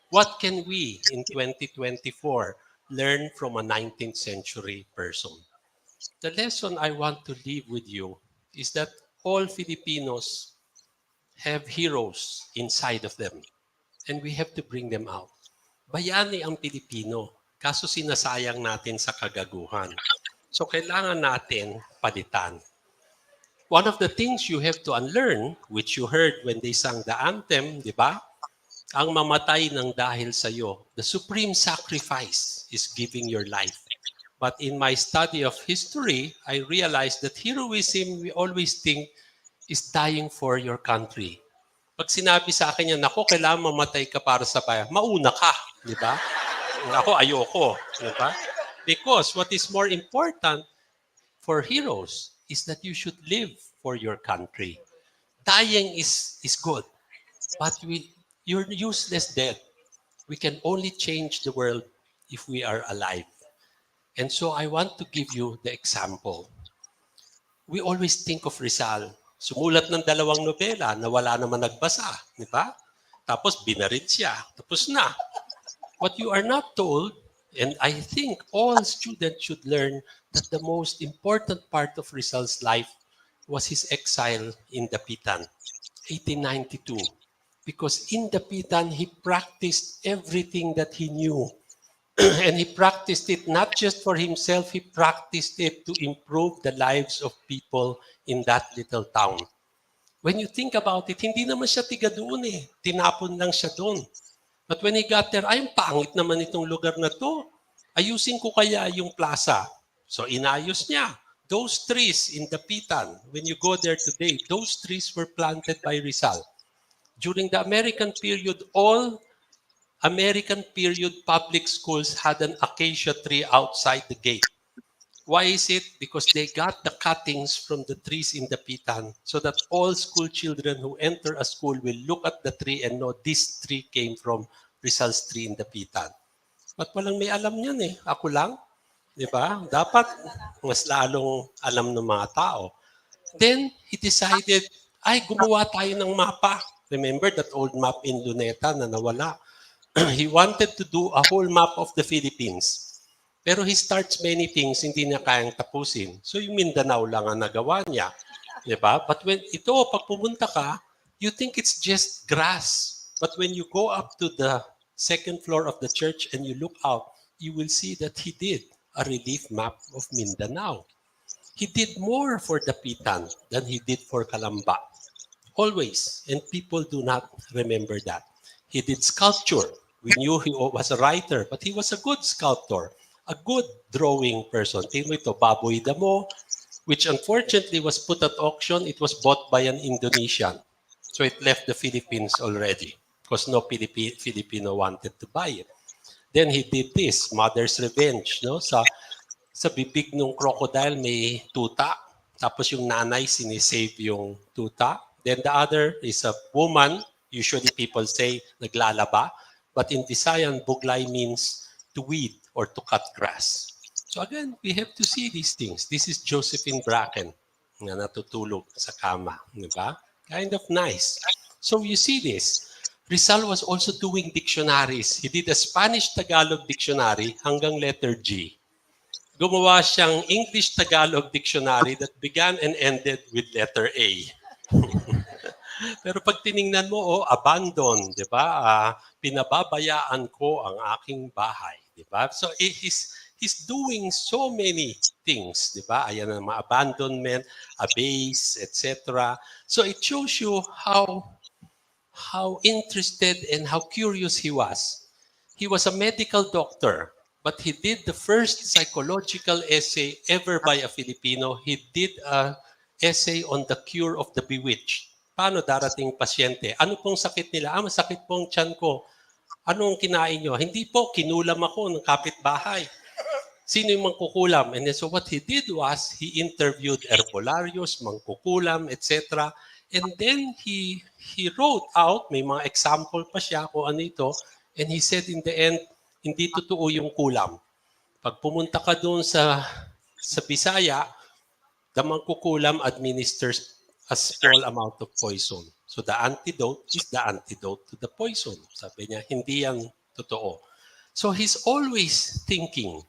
What can we in 2024 learn from a 19th century person? The lesson I want to leave with you is that all Filipinos have heroes inside of them, and we have to bring them out. Bayani ang Pilipino, kaso sinasayang natin sa kagaguhan. So kailangan natin palitan. One of the things you have to unlearn, which you heard when they sang the anthem, di ba? Ang mamatay ng dahil sa'yo. The supreme sacrifice is giving your life. But in my study of history, I realized that heroism, we always think, is dying for your country. Pag sinabi sa akin yan, ako, kailangan mamatay ka para sa bayan, mauna ka, di ba? Ako, ayoko, di ba? Because what is more important for heroes is that you should live for your country. Dying is good, but you're useless dead. We can only change the world if we are alive. And so I want to give you the example. We always think of Rizal. Sumulat ng 2 nobela na wala naman nagbasa, di ba? Tapos binarit siya, tapos na. What you are not told, and I think all students should learn that the most important part of Rizal's life was his exile in Dapitan, 1892. Because in Dapitan, he practiced everything that he knew. And he practiced it not just for himself, he practiced it to improve the lives of people in that little town. When you think about it, hindi naman siya tiga doon eh. Tinapon lang siya doon. But when he got there, ay, pangit naman itong lugar na to. Ayusin ko kaya yung plaza. So inayos niya. Those trees in Dapitan, when you go there today, those trees were planted by Rizal. During the American period, all American period public schools had an acacia tree outside the gate. Why is it? Because they got the cuttings from the trees in the Dapitan so that all school children who enter a school will look at the tree and know this tree came from Rizal's tree in the Dapitan. But walang may alam yun eh. Ako lang. Di ba? Dapat mas lalong alam ng mga tao. Then, he decided, ay, gumawa tayo ng mapa. Remember that old map in Luneta na nawala? He wanted to do a whole map of the Philippines. Pero he starts many things, hindi niya kayang tapusin. So yung Mindanao lang ang nagawa niya. Diba? But when ito, pag pumunta ka, you think it's just grass. But when you go up to the second floor of the church and you look out, you will see that he did a relief map of Mindanao. He did more for Dapitan than he did for Calamba. Always. And people do not remember that. He did sculpture. We knew he was a writer, but he was a good sculptor, a good drawing person. Tingnan mo ito, Baboy Damo, which unfortunately was put at auction. It was bought by an Indonesian. So it left the Philippines already because no Filipino wanted to buy it. Then he did this, Mother's Revenge. No? Sa bibig ng crocodile may tuta. Tapos yung nanay sinisave yung tuta. Then the other is a woman. Usually people say naglalaba. But in Visayan, buglay means to weed or to cut grass. So again, we have to see these things. This is Josephine Bracken na natutulog sa kama. Diba? Kind of nice. So you see this. Rizal was also doing dictionaries. He did a Spanish-Tagalog dictionary hanggang letter G. Gumawa siyang English-Tagalog dictionary that began and ended with letter A. Pero pag tiningnan mo, abandon, di ba? Pinababayaan ko ang aking bahay, di ba? So he's doing so many things, di ba? Ayan ang mga abandonment, abase, etc. So it shows you how interested and how curious he was. He was a medical doctor, but he did the first psychological essay ever by a Filipino. He did an essay on the cure of the bewitched. Paano darating pasyente? Ano pong sakit nila? Masakit po ang tiyan ko. Anong kinain nyo? Hindi po, kinulam ako ng kapitbahay. Sino yung mangkukulam? And then, so what he did was, he interviewed herbolarios, mangkukulam, etc. And then he wrote out, may mga example pa siya kung ano ito, and he said in the end, hindi totoo yung kulam. Pag pumunta ka doon sa Bisaya, the mangkukulam administers a small amount of poison. So the antidote is the antidote to the poison. Sabi niya, hindi yan totoo. So he's always thinking.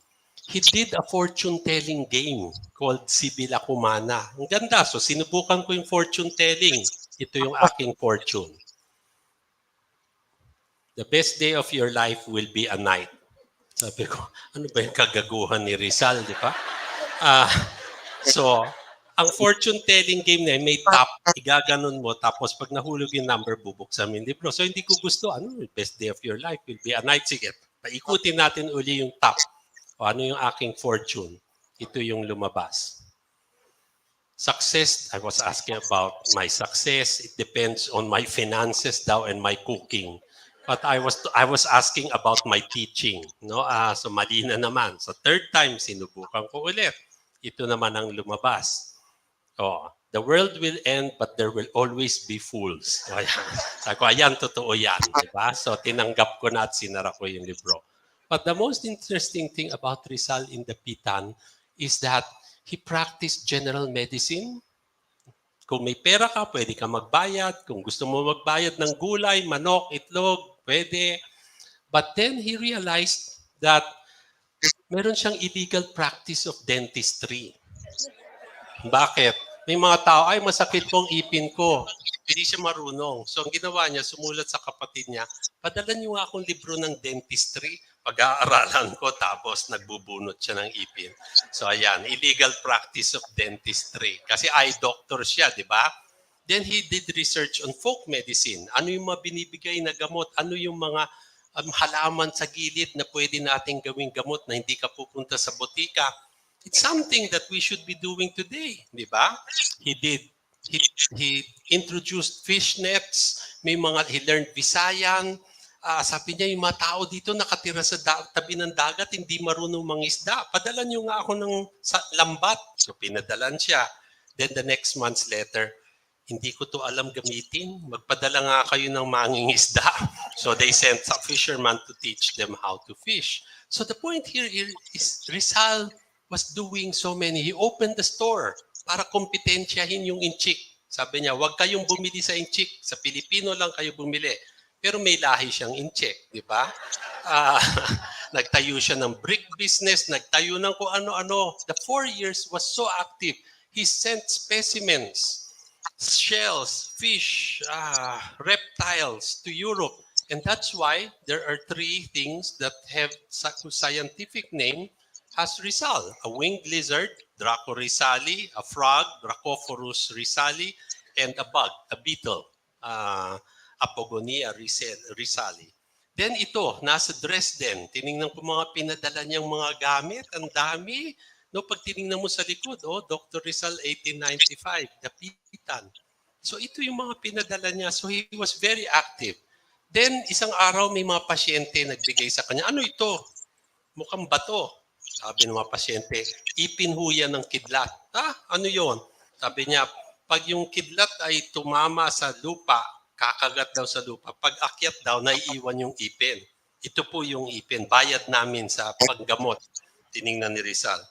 He did a fortune-telling game called Sibila Kumana. Ang ganda. So sinubukan ko yung fortune-telling. Ito yung aking fortune. The best day of your life will be a night. Sabi ko, ano ba yung kagaguhan ni Rizal, di ba? So, ang fortune-telling game na may top, igaganon mo, tapos pag nahulog yung number, bubuksan mo yung libro. So, hindi ko gusto, the best day of your life will be a night. Sige, paikutin natin uli yung top. O ano yung aking fortune? Ito yung lumabas. Success, I was asking about my success. It depends on my finances daw and my cooking. But I was asking about my teaching. No? So mali na naman. So third time, sinubukan ko ulit. Ito naman ang lumabas. The world will end, but there will always be fools. Sabi ko, ayan, totoo yan. Diba? So tinanggap ko na at sinara ko yung libro. But the most interesting thing about Rizal in the Pitan is that he practiced general medicine. Kung may pera ka, pwede ka magbayad. Kung gusto mo magbayad ng gulay, manok, itlog, pwede. But then he realized that meron siyang illegal practice of dentistry. Bakit? May mga tao, ay masakit pong ipin ko. Hindi siya marunong. So ang ginawa niya, sumulat sa kapatid niya, padala niyo nga akong libro ng dentistry. Pag-aaralan ko, tapos nagbubunot siya ng ipin. So ayan, illegal practice of dentistry. Kasi eye doctor siya, di ba? Then he did research on folk medicine. Ano yung mga binibigay na gamot? Ano yung mga halaman sa gilid na pwede nating gawing gamot na hindi ka pupunta sa botika? It's something that we should be doing today, di ba? He introduced fish nets, he learned Visayan. Sabi niya, yung mga tao dito nakatira sa tabi ng dagat, hindi marunong mangisda. Padala niyo nga ako ng lambat. So pinadalan siya. Then the next month's letter, hindi ko to alam gamitin. Magpadala nga kayo ng mangingisda. So they sent a fisherman to teach them how to fish. So the point here is Rizal was doing so many. He opened the store para kompetensyahin yung inchik. Sabi niya, huwag kayong bumili sa inchik. Sa Pilipino lang kayo bumili. Pero may lahi siyang inchik, di ba? Nagtayo siya ng brick business, nagtayo ng kung ano-ano. The 4 years was so active. He sent specimens, shells, fish, reptiles to Europe. And that's why there are 3 things that have scientific name as Rizal. A winged lizard, Draco rizali, a frog, Dracophorus rizali, and a bug, a beetle, Apogonia rizali. Then ito, nasa Dresden, tiningnan ko mga pinadala niyang mga gamit, ang dami. No, pag tiningnan mo sa likod, Dr. Rizal 1895, the Pitan. So ito yung mga pinadala niya. So he was very active. Then isang araw may mga pasyente nagbigay sa kanya, ano ito? Mukhang bato. Sabi ng mga pasyente, ipin ho yan ng kidlat. Ano yon? Sabi niya, Pag yung kidlat ay tumama sa lupa, kakagat daw sa lupa. Pag akyat daw, naiiwan yung ipin. Ito po yung ipin. Bayad namin sa paggamot. Tiningnan ni Rizal.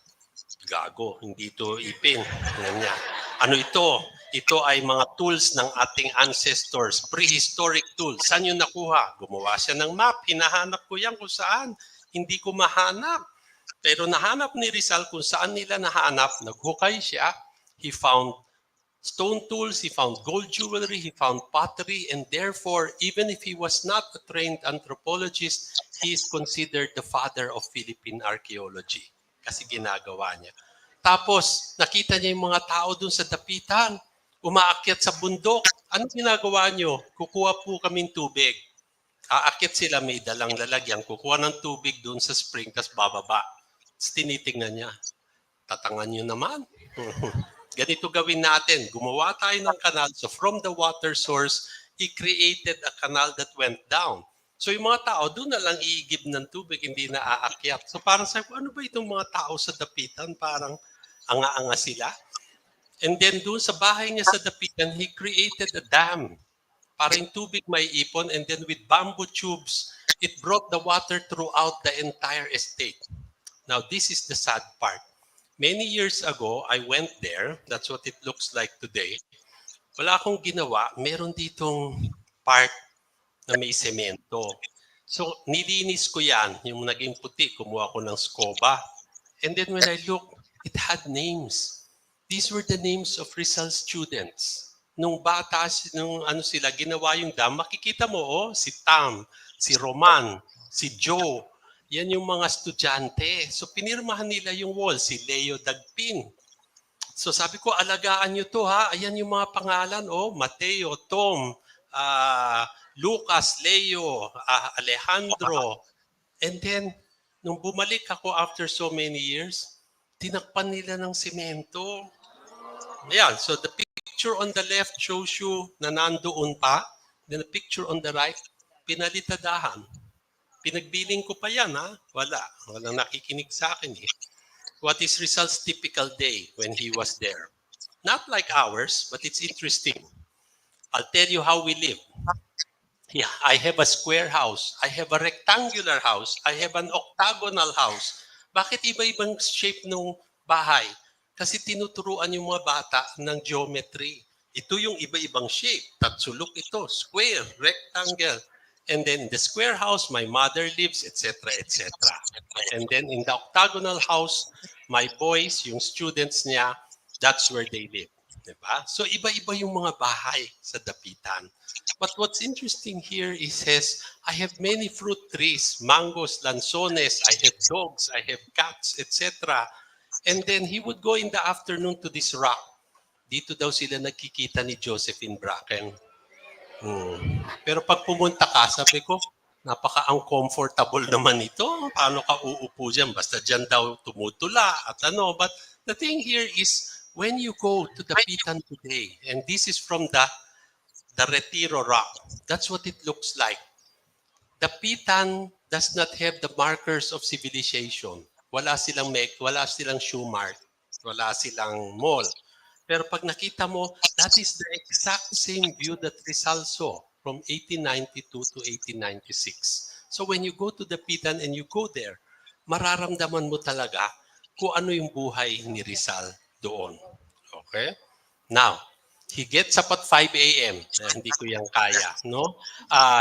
Gago, hindi ito ipin. Ganyan. Ano ito? Ito ay mga tools ng ating ancestors, prehistoric tools. Saan yun nakuha? Gumawa siya ng map. Hinahanap ko yan kung saan. Hindi ko mahanap. Pero nahanap ni Rizal kung saan nila nahanap. Naghukay siya. He found stone tools, he found gold jewelry, he found pottery, and therefore, even if he was not a trained anthropologist, he is considered the father of Philippine archaeology. Kasi ginagawa niya. Tapos, nakita niya yung mga tao dun sa dapitan, umaakyat sa bundok. Ano ginagawa niyo? Kukuha po kaming tubig. Aakyat sila, may dalang lalagyan, kukuha ng tubig dun sa spring, tapos bababa. Tapos tinitingnan niya. Tatangan niyo naman. Ganito gawin natin. Gumawa tayo ng kanal. So from the water source, he created a canal that went down. So yung mga tao, doon na lang iigib ng tubig, hindi na aakyat. So parang sabi ko, ano ba itong mga tao sa dapitan? Parang anga-anga sila. And then doon sa bahay niya sa dapitan, he created a dam. Para yung tubig may ipon. And then with bamboo tubes, it brought the water throughout the entire estate. Now this is the sad part. Many years ago, I went there. That's what it looks like today. Wala akong ginawa. Meron ditong part na may semento. So, nilinis ko yan. Yung naging puti, kumuha ko ng scoba. And then when I looked, it had names. These were the names of Rizal students. Nung bata, nung ano sila, ginawa yung dam, makikita mo, oh, si Tam, si Roman, si Joe. Yan yung mga estudyante. So, pinirmahan nila yung wall, si Leo Dagpin. So, sabi ko, alagaan nyo to, ha? Ayan yung mga pangalan, oh, Mateo, Tom, Lucas, Leo, Alejandro. And then, nung bumalik ako after so many years, tinakpan nila ng semento. Ayan, so the picture on the left shows you na nandoon pa. Then the picture on the right, pinalitadahan. Pinagbiling ko pa yan, ha? Walang nakikinig sa akin, eh. What is Rizal's typical day when he was there? Not like ours, but it's interesting. I'll tell you how we live. Yeah, I have a square house. I have a rectangular house. I have an octagonal house. Bakit iba-ibang shape ng bahay? Kasi tinuturuan yung mga bata ng geometry. Ito yung iba-ibang shape. Tatsulok ito, square, rectangle. And then the square house, my mother lives, etc., etc. And then in the octagonal house, my boys, yung students niya, that's where they live. Diba? So iba-iba yung mga bahay sa dapitan. But what's interesting here is I have many fruit trees, mangoes, lanzones, I have dogs, I have cats, etc. And then he would go in the afternoon to this rock. Dito daw sila nagkikita ni Josephine Bracken. Pero pag pumunta ka, sabi ko, napaka-uncomfortable naman ito. Paano ka uupo dyan? Basta dyan daw tumutula at ano. But the thing here is, when you go to the Pitan today, and this is from the Retiro Rock, that's what it looks like. The Pitan does not have the markers of civilization. Wala silang shoe mark. Wala silang mall. Pero pag nakita mo, that is the exact same view that Rizal saw from 1892 to 1896. So when you go to the Pitan and you go there, mararamdaman mo talaga kung ano yung buhay ni Rizal doon. Okay? Now, he gets up at 5 a.m. Hindi ko yan kaya, no?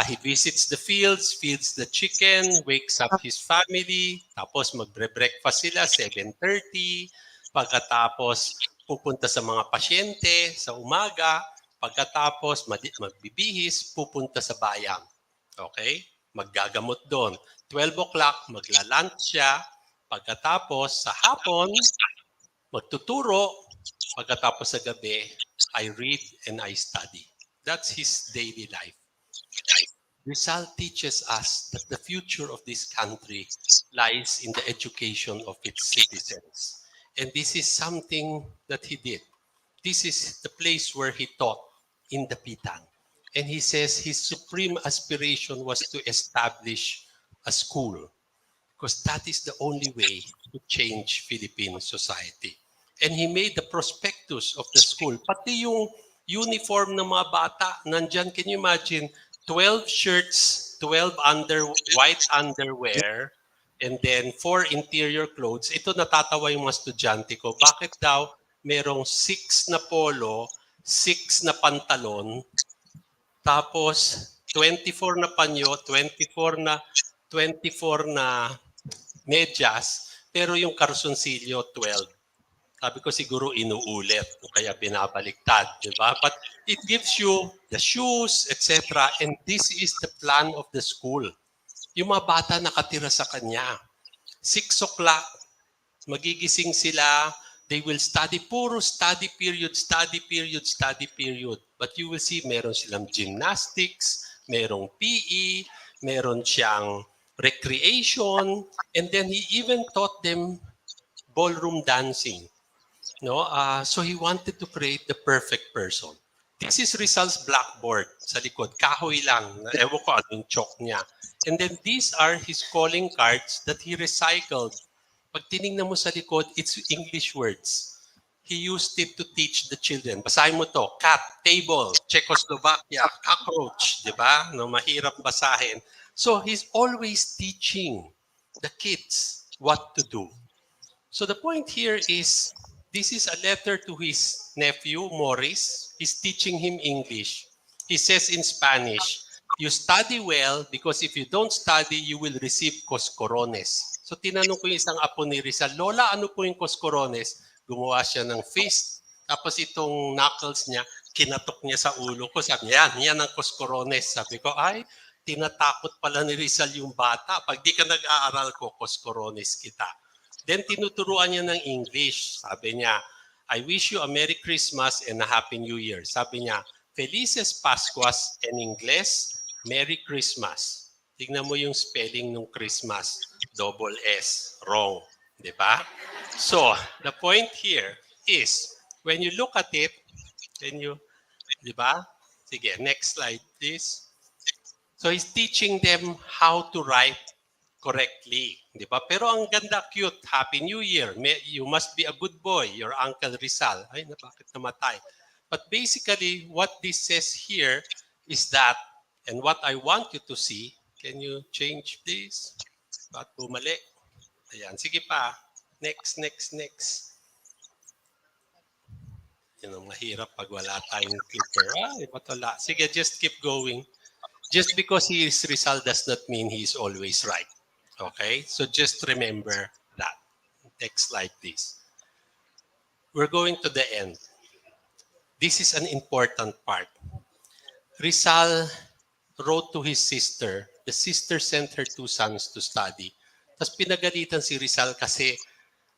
He visits the fields, feeds the chicken, wakes up his family, tapos magbre-breakfast sila, 7:30. Pagkatapos, pupunta sa mga pasyente sa umaga. Pagkatapos, magbibihis, pupunta sa bayan. Okay? Maggagamot doon. 12 o'clock, magla-lunch siya. Pagkatapos, sa hapon, magtuturo. Pagkatapos sa gabi, I read and I study. That's his daily life. Rizal teaches us that the future of this country lies in the education of its citizens. And this is something that he did. This is the place where he taught, in the Pitan. And he says his supreme aspiration was to establish a school because that is the only way to change Philippine society. And he made the prospectus of the school. Pati yung uniform ng mga bata, nandyan, can you imagine, 12 shirts, 12 white underwear, and then 4 interior clothes. Ito natatawa yung mga estudyante ko. Bakit daw merong 6 na polo, 6 na pantalon, tapos 24 na panyo, 24 na medyas, pero yung karsunsilyo 12. Sabi ko siguro inuulit o kaya binabaliktad, di ba? But it gives you the shoes, etc. And this is the plan of the school. Yung mga bata nakatira sa kanya. 6 o'clock, magigising sila. They will study, puro study period, study period, study period. But you will see, meron silang gymnastics, merong PE, meron siyang recreation, and then he even taught them ballroom dancing. No, so he wanted to create the perfect person. This is Rizal's blackboard sa likod. Kahoy lang. Ewan ko anong chalk niya. And then these are his calling cards that he recycled. Pag tinignan mo sa likod, it's English words. He used it to teach the children. Basahin mo to. Cat, table, Czechoslovakia, cockroach. Di ba? No, mahirap basahin. So he's always teaching the kids what to do. So the point here is, this is a letter to his nephew, Morris. He's teaching him English. He says in Spanish, you study well because if you don't study, you will receive coscorones. So tinanong ko yung isang apo ni Rizal, Lola, ano po yung coscorones? Gumawa siya ng fist. Tapos itong knuckles niya, kinatok niya sa ulo ko. Sabi niya, yan ang coscorones. Sabi ko, ay, tinatakot pala ni Rizal yung bata. Pag di ka nag-aaral ko, coscorones kita. Then tinuturuan niya ng English. Sabi niya, I wish you a Merry Christmas and a Happy New Year. Sabi niya, Felices Pascuas en Ingles, Merry Christmas. Tignan mo yung spelling ng Christmas. Double S. Wrong. Diba? So, the point here is, when you look at it, diba? Sige, next slide, please. So, he's teaching them how to write correctly, di ba? Pero ang ganda, cute, Happy New Year. You must be a good boy, your Uncle Rizal. Ay, bakit namatay? But basically, what this says here is that, and what I want you to see, can you change please? Ba't bumali? Ayan, sige pa. Next. Yun ang mahirap pag wala tayong clicker. Ay, ba't wala? Sige, just keep going. Just because he is Rizal does not mean he is always right. Okay, so just remember that. Next slide, please. We're going to the end. This is an important part. Rizal wrote to his sister. The sister sent her 2 sons to study. Tapos pinagalitan si Rizal kasi,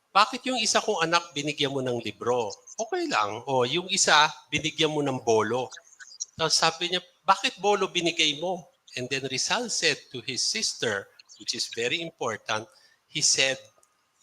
bakit yung isa kong anak binigyan mo ng libro? Okay lang. O yung isa, binigyan mo ng bolo. Tapos sabi niya, bakit bolo binigay mo? And then Rizal said to his sister, which is very important, he said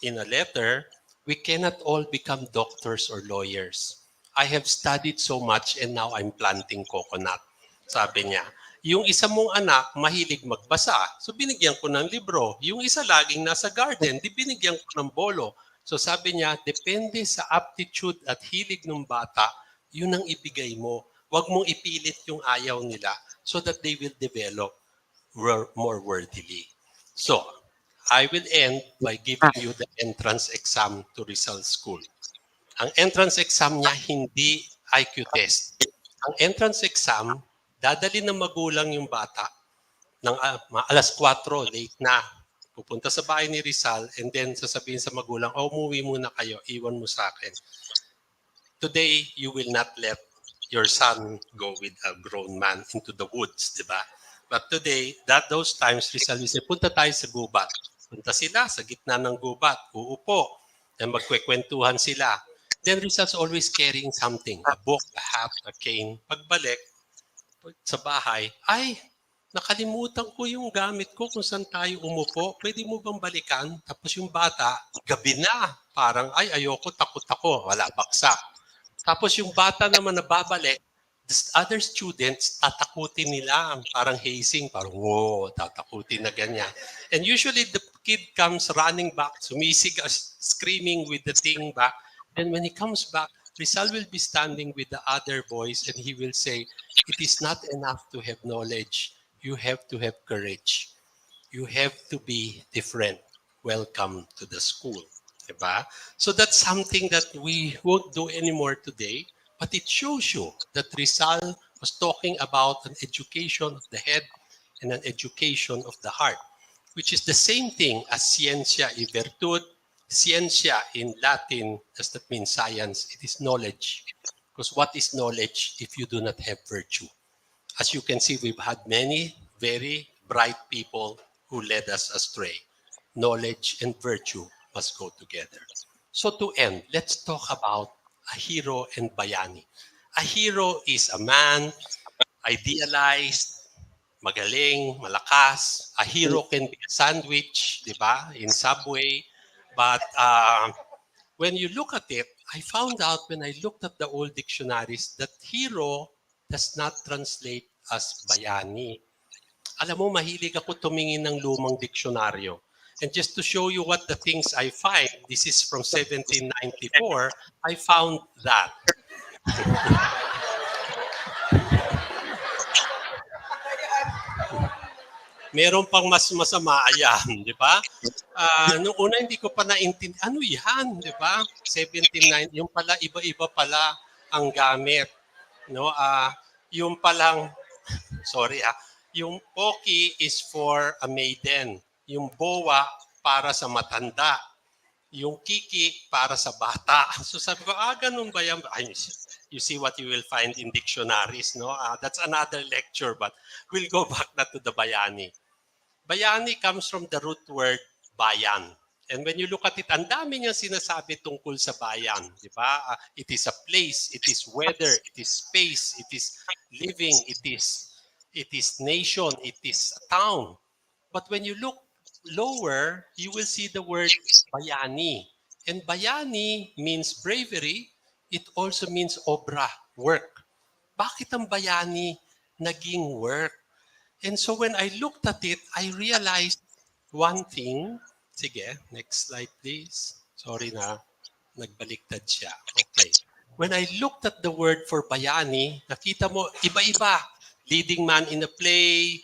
in a letter, we cannot all become doctors or lawyers. I have studied so much and now I'm planting coconut. Sabi niya, yung isa mong anak mahilig magbasa, so binigyan ko ng libro. Yung isa laging nasa garden, di binigyan ko ng bolo. So sabi niya, depende sa aptitude at hilig ng bata, yun ang ibigay mo. Huwag mong ipilit yung ayaw nila so that they will develop more worthily. So, I will end by giving you the entrance exam to Rizal School. Ang entrance exam niya hindi IQ test. Ang entrance exam, dadali ng magulang yung bata ng alas 4, late na. Pupunta sa bahay ni Rizal and then sasabihin sa magulang, umuwi muna kayo, iwan mo sa akin. Today, you will not let your son go with a grown man into the woods, di ba? But today, those times, Rizal will say, punta tayo sa gubat. Punta sila sa gitna ng gubat, uupo, and magkwekwentuhan sila. Then Rizal's always carrying something, a book, a hat, a cane. Pagbalik sa bahay, ay, nakalimutan ko yung gamit ko kung saan tayo umupo. Pwede mo bang balikan? Tapos yung bata, gabi na. Parang, ay, ayoko, takot ako. Wala, baksak. Tapos yung bata naman na babalik, the other students, tatakutin nila. Parang hazing, parang, wow, tatakutin na ganyan. And usually, the kid comes running back, sumisig, screaming with the thing back. And when he comes back, Rizal will be standing with the other boys and he will say, it is not enough to have knowledge. You have to have courage. You have to be different. Welcome to the school. Diba? So that's something that we won't do anymore today, but it shows you that Rizal was talking about an education of the head and an education of the heart, which is the same thing as scientia y virtud. Scientia in Latin, does that mean science? It is knowledge. Because what is knowledge if you do not have virtue? As you can see, we've had many very bright people who led us astray. Knowledge and virtue must go together. So to end, let's talk about a hero and bayani. A hero is a man idealized, magaling, malakas. A hero can be a sandwich, di ba, in Subway. But when you look at it, I found out when I looked at the old dictionaries that hero does not translate as bayani. Alam mo, mahilig ako tumingin ng lumang diksyonaryo. And just to show you what the things I find, this is from 1794, I found that. Meron pang mas masama ayan, di ba? Nung una hindi ko pa naintindi, ano yan, di ba? 1790, yung pala iba-iba pala ang gamit, no? Yung palang sorry yung poki is for a maiden, yung bowa para sa matanda, yung kiki para sa bata. So sabi ko, ganun ba yan? You see what you will find in dictionaries, no? That's another lecture, but we'll go back na to the bayani. Bayani comes from the root word bayan. And when you look at it, ang dami niyang sinasabi tungkol sa bayan. Di ba? It is a place, it is weather, it is space, it is living, it is nation, it is a town. But when you look lower, you will see the word bayani. And bayani means bravery. It also means obra, work. Bakit ang bayani naging work? And so when I looked at it, I realized one thing. Sige, next slide please. Sorry na, nagbaliktad siya. Okay. When I looked at the word for bayani, nakita mo, iba-iba. Leading man in a play,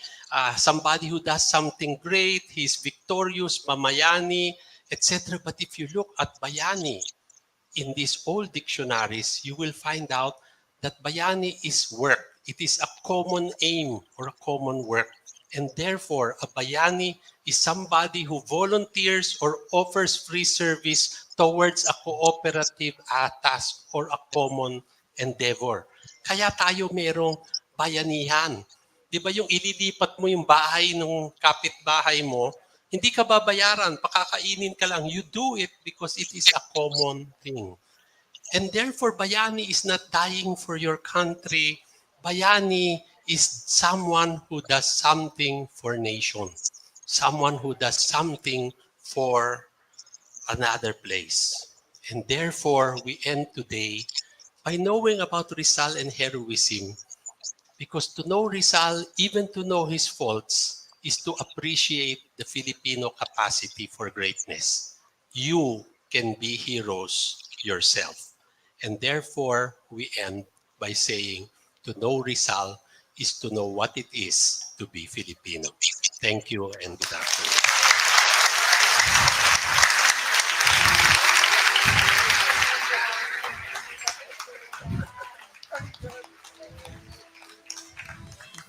somebody who does something great, he's victorious, mamayani, etc. But if you look at bayani in these old dictionaries, you will find out that bayani is work. It is a common aim or a common work. And therefore, a bayani is somebody who volunteers or offers free service towards a cooperative task or a common endeavor. Kaya tayo merong bayanihan. Di ba yung ililipat mo yung bahay ng kapitbahay mo, hindi ka babayaran, pakakainin ka lang. You do it because it is a common thing. And therefore, bayani is not dying for your country. Bayani is someone who does something for nation. Someone who does something for another place. And therefore, we end today by knowing about Rizal and heroism. Because to know Rizal, even to know his faults, is to appreciate the Filipino capacity for greatness. You can be heroes yourself. And therefore, we end by saying, to know Rizal is to know what it is to be Filipino. Thank you and good afternoon.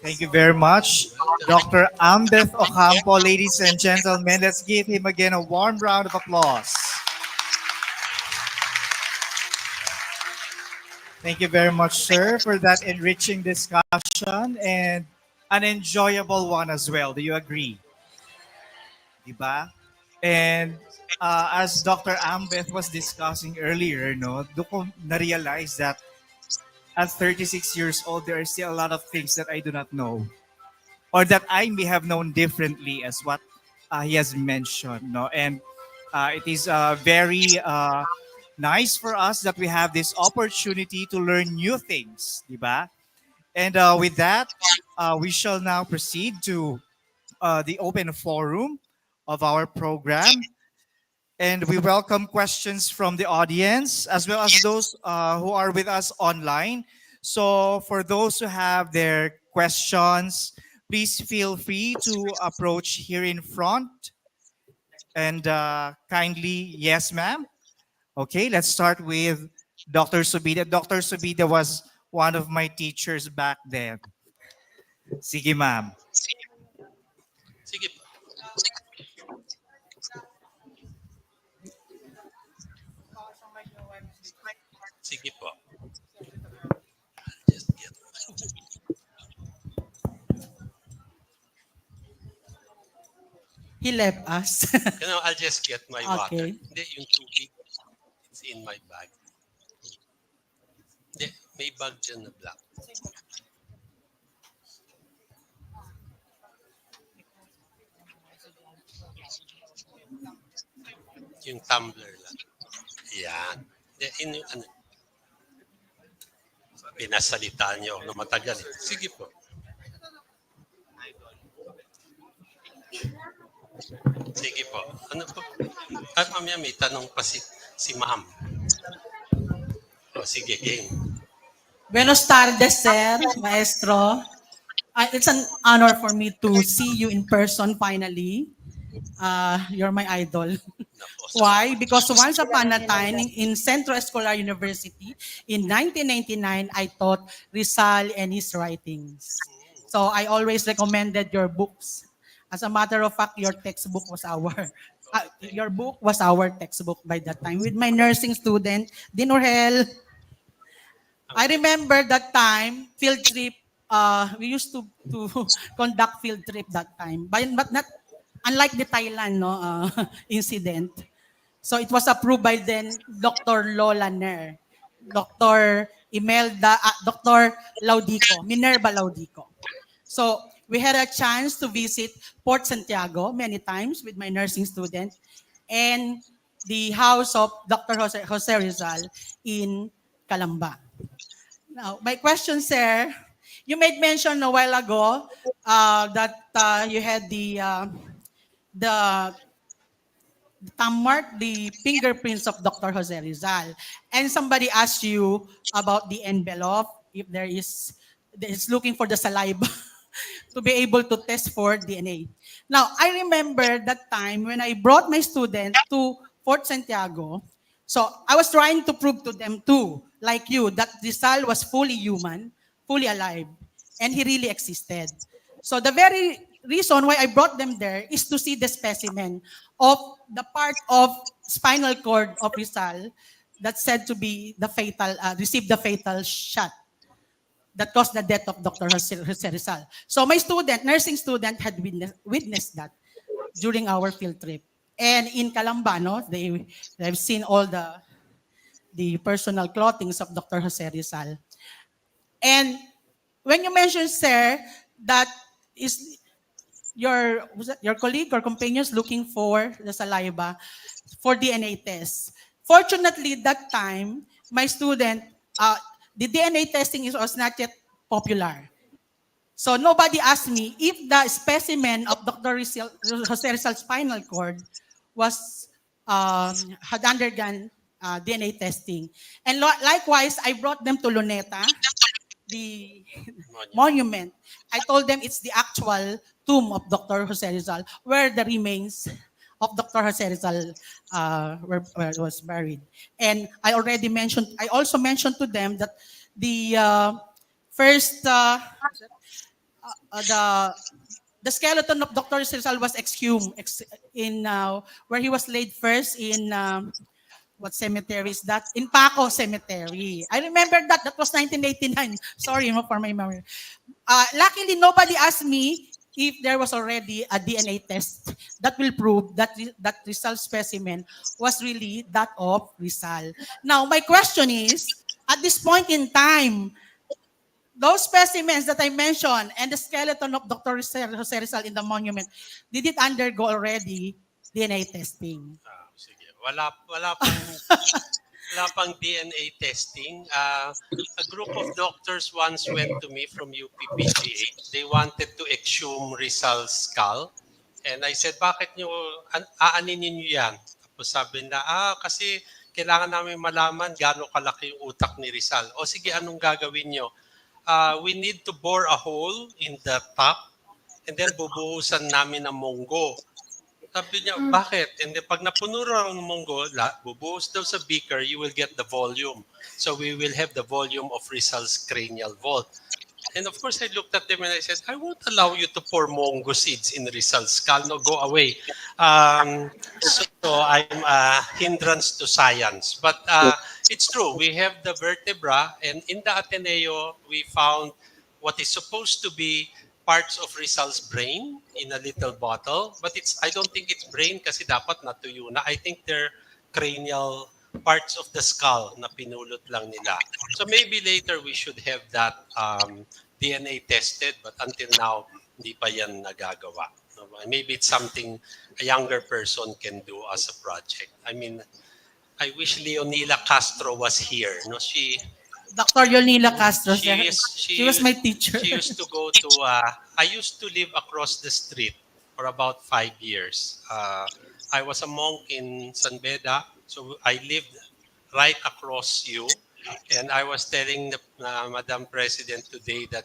Thank you very much, Dr. Ambeth Ocampo. Ladies and gentlemen, let's give him again a warm round of applause. Thank you very much, sir, for that enriching discussion and an enjoyable one as well. Do you agree? Diba? And as Dr. Ambeth was discussing earlier, no, doon ko na-realize that at 36 years old, there are still a lot of things that I do not know or that I may have known differently as what he has mentioned. No? And it is very nice for us that we have this opportunity to learn new things. Diba? And with that, we shall now proceed to the open forum of our program. And we welcome questions from the audience as well as those who are with us online. So for those who have their questions, please feel free to approach here in front. And kindly, yes, ma'am. Okay, let's start with Dr. Subida. Dr. Subida was one of my teachers back then. Sige, ma'am.
Sige po. Sige po. Just get
He left us.
I'll just get my water.
Okay.
Hindi, yung tubig. It's in my bag. Hindi, may bag dyan na black. Yung tumbler lang. Yan. Hindi, ano, pinasalita niyo na matagal. Sige po. Sige po. Ano po? At mamaya may tanong pa si ma'am. O sige, game.
Buenos tardes, sir, maestro. It's an honor for me to see you in person finally. You're my idol. Why? Because once upon a time in Centro Escolar University in 1999, I taught Rizal and his writings. So I always recommended your books. As a matter of fact, your textbook was your book was our textbook by that time with my nursing student, Dinorhel. I remember that time, field trip, we used to conduct field trip that time, but not unlike the Thailand incident. So it was approved by then Dr. Lola Ner, Dr. Imelda, Dr. Laudico, Minerva Laudico. So we had a chance to visit Port Santiago many times with my nursing student and the house of Dr. Jose Rizal in Calamba. Now, my question, sir, you made mention a while ago that you had the thumb mark, the fingerprints of Dr. Jose Rizal. And somebody asked you about the envelope, if there is looking for the saliva to be able to test for DNA. Now, I remember that time when I brought my student to Fort Santiago. So I was trying to prove to them too, like you, that Rizal was fully human, fully alive, and he really existed. So the very reason why I brought them there is to see the specimen of the part of spinal cord of Rizal that's said to be the fatal, received the fatal shot that caused the death of Dr. Jose Rizal. So my student, nursing student, had witnessed that during our field trip. And in Calamba, they've seen all the personal clothings of Dr. Jose Rizal. And when you mentioned, sir, that is your colleague or companions looking for the saliva for DNA tests. Fortunately, that time, my student, the DNA testing was not yet popular. So nobody asked me if the specimen of Dr. Jose Rizal's spinal cord had undergone DNA testing. And likewise, I brought them to Luneta, the monument. I told them it's the actual tomb of Dr. Jose Rizal, where the remains of Dr. Jose Rizal was buried. And I also mentioned to them that the first, the skeleton of Dr. Rizal was exhumed in where he was laid first in what cemetery is that? In Paco Cemetery. I remember that. That was 1989. Sorry for my memory. Luckily, nobody asked me if there was already a DNA test that will prove that that Rizal specimen was really that of Rizal. Now, my question is, at this point in time, those specimens that I mentioned and the skeleton of Dr. Jose Rizal in the monument, did it undergo already DNA testing?
Sige. Wala pang DNA testing. A group of doctors once went to me from UPPGH. They wanted to exhume Rizal's skull. And I said, bakit nyo, aaninin nyo yan? Sabi na, kasi kailangan namin malaman gaano kalaki yung utak ni Rizal. O sige, anong gagawin nyo? We need to bore a hole in the top and then bubuhusan namin ng munggo. Sabi niya, bakit? And then pag napuno raw ng munggo, bubuhos daw sa beaker, you will get the volume. So we will have the volume of Rizal's cranial vault. And of course, I looked at them and I said, I won't allow you to pour mongo seeds in Rizal's skull. No, go away. So I'm a hindrance to science. But it's true. We have the vertebra. And in the Ateneo, we found what is supposed to be parts of Rizal's brain in a little bottle. But I don't think it's brain kasi dapat natuyo na. I think they're cranial parts of the skull na pinulot lang nila. So maybe later we should have that DNA tested, but until now, hindi pa yan nagagawa. Maybe it's something a younger person can do as a project. I mean, I wish Leonila Castro was here. No,
Dr. Yolnila Castro,
she
was my teacher.
She used to go to, I used to live across the street for about 5 years. I was a monk in San Beda, so I lived right across you. And I was telling the Madam President today that,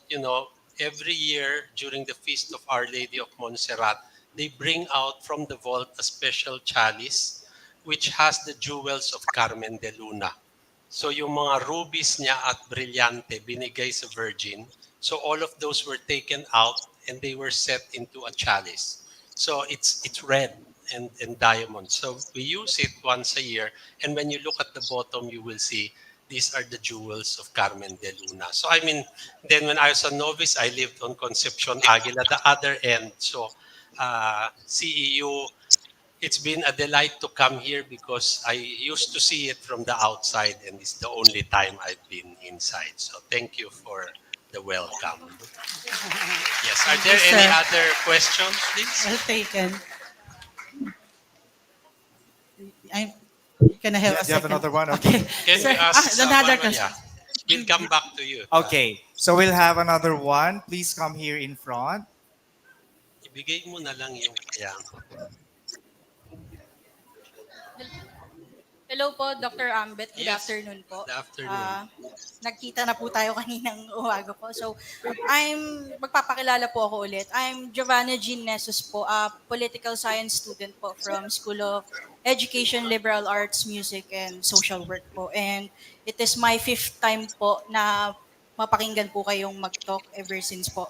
every year during the Feast of Our Lady of Montserrat, they bring out from the vault a special chalice which has the jewels of Carmen de Luna. So yung mga rubies niya at brilyante binigay sa Virgin. So all of those were taken out and they were set into a chalice. So it's red and diamond. So we use it once a year. And when you look at the bottom, you will see these are the jewels of Carmen de Luna. So I mean, then when I was a novice, I lived on Concepcion Aguila, the other end. So CEU, it's been a delight to come here because I used to see it from the outside and it's the only time I've been inside. So thank you for the welcome. Yes, are there any other questions, please?
Well taken. Can I have a
Do you have
second?
another one?
Okay.
Can
Sir,
we ask
another
Manuel?
question.
Yeah. We'll come back to you.
Okay, so we'll have another one. Please come here in front.
Ibigay mo na lang yung, yeah.
Hello po, Dr. Ambeth. Good
Yes.
afternoon po.
Good afternoon.
Nagkita na po tayo kaninang umaga po. So, magpapakilala po ako ulit. I'm Giovanna Jean Nesos po, a political science student po from School of Education, Liberal Arts, Music, and Social Work po. And it is my 5th time po na mapakinggan po kayong mag-talk ever since po.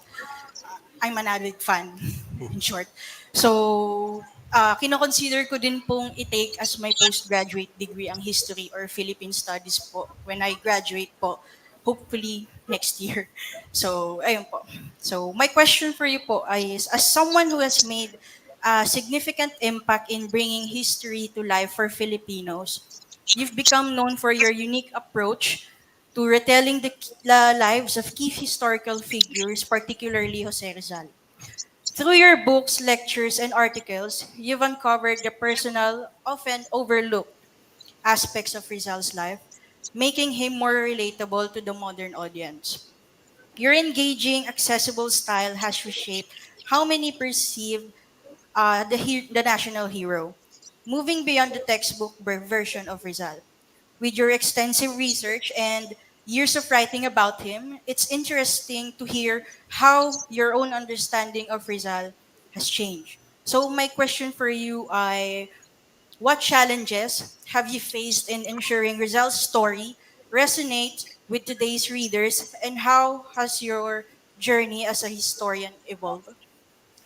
I'm an avid fan, in short. So, kinoconsider ko din pong i-take as my postgraduate degree ang history or Philippine studies po when I graduate po, hopefully next year. So, ayun po. So, my question for you po is, as someone who has made a significant impact in bringing history to life for Filipinos, you've become known for your unique approach to retelling the lives of key historical figures, particularly Jose Rizal. Through your books, lectures, and articles, you've uncovered the personal, often overlooked aspects of Rizal's life, making him more relatable to the modern audience. Your engaging, accessible style has reshaped how many perceive the national hero, moving beyond the textbook version of Rizal. With your extensive research and years of writing about him, it's interesting to hear how your own understanding of Rizal has changed. So my question for you is, what challenges have you faced in ensuring Rizal's story resonates with today's readers, and how has your journey as a historian evolved?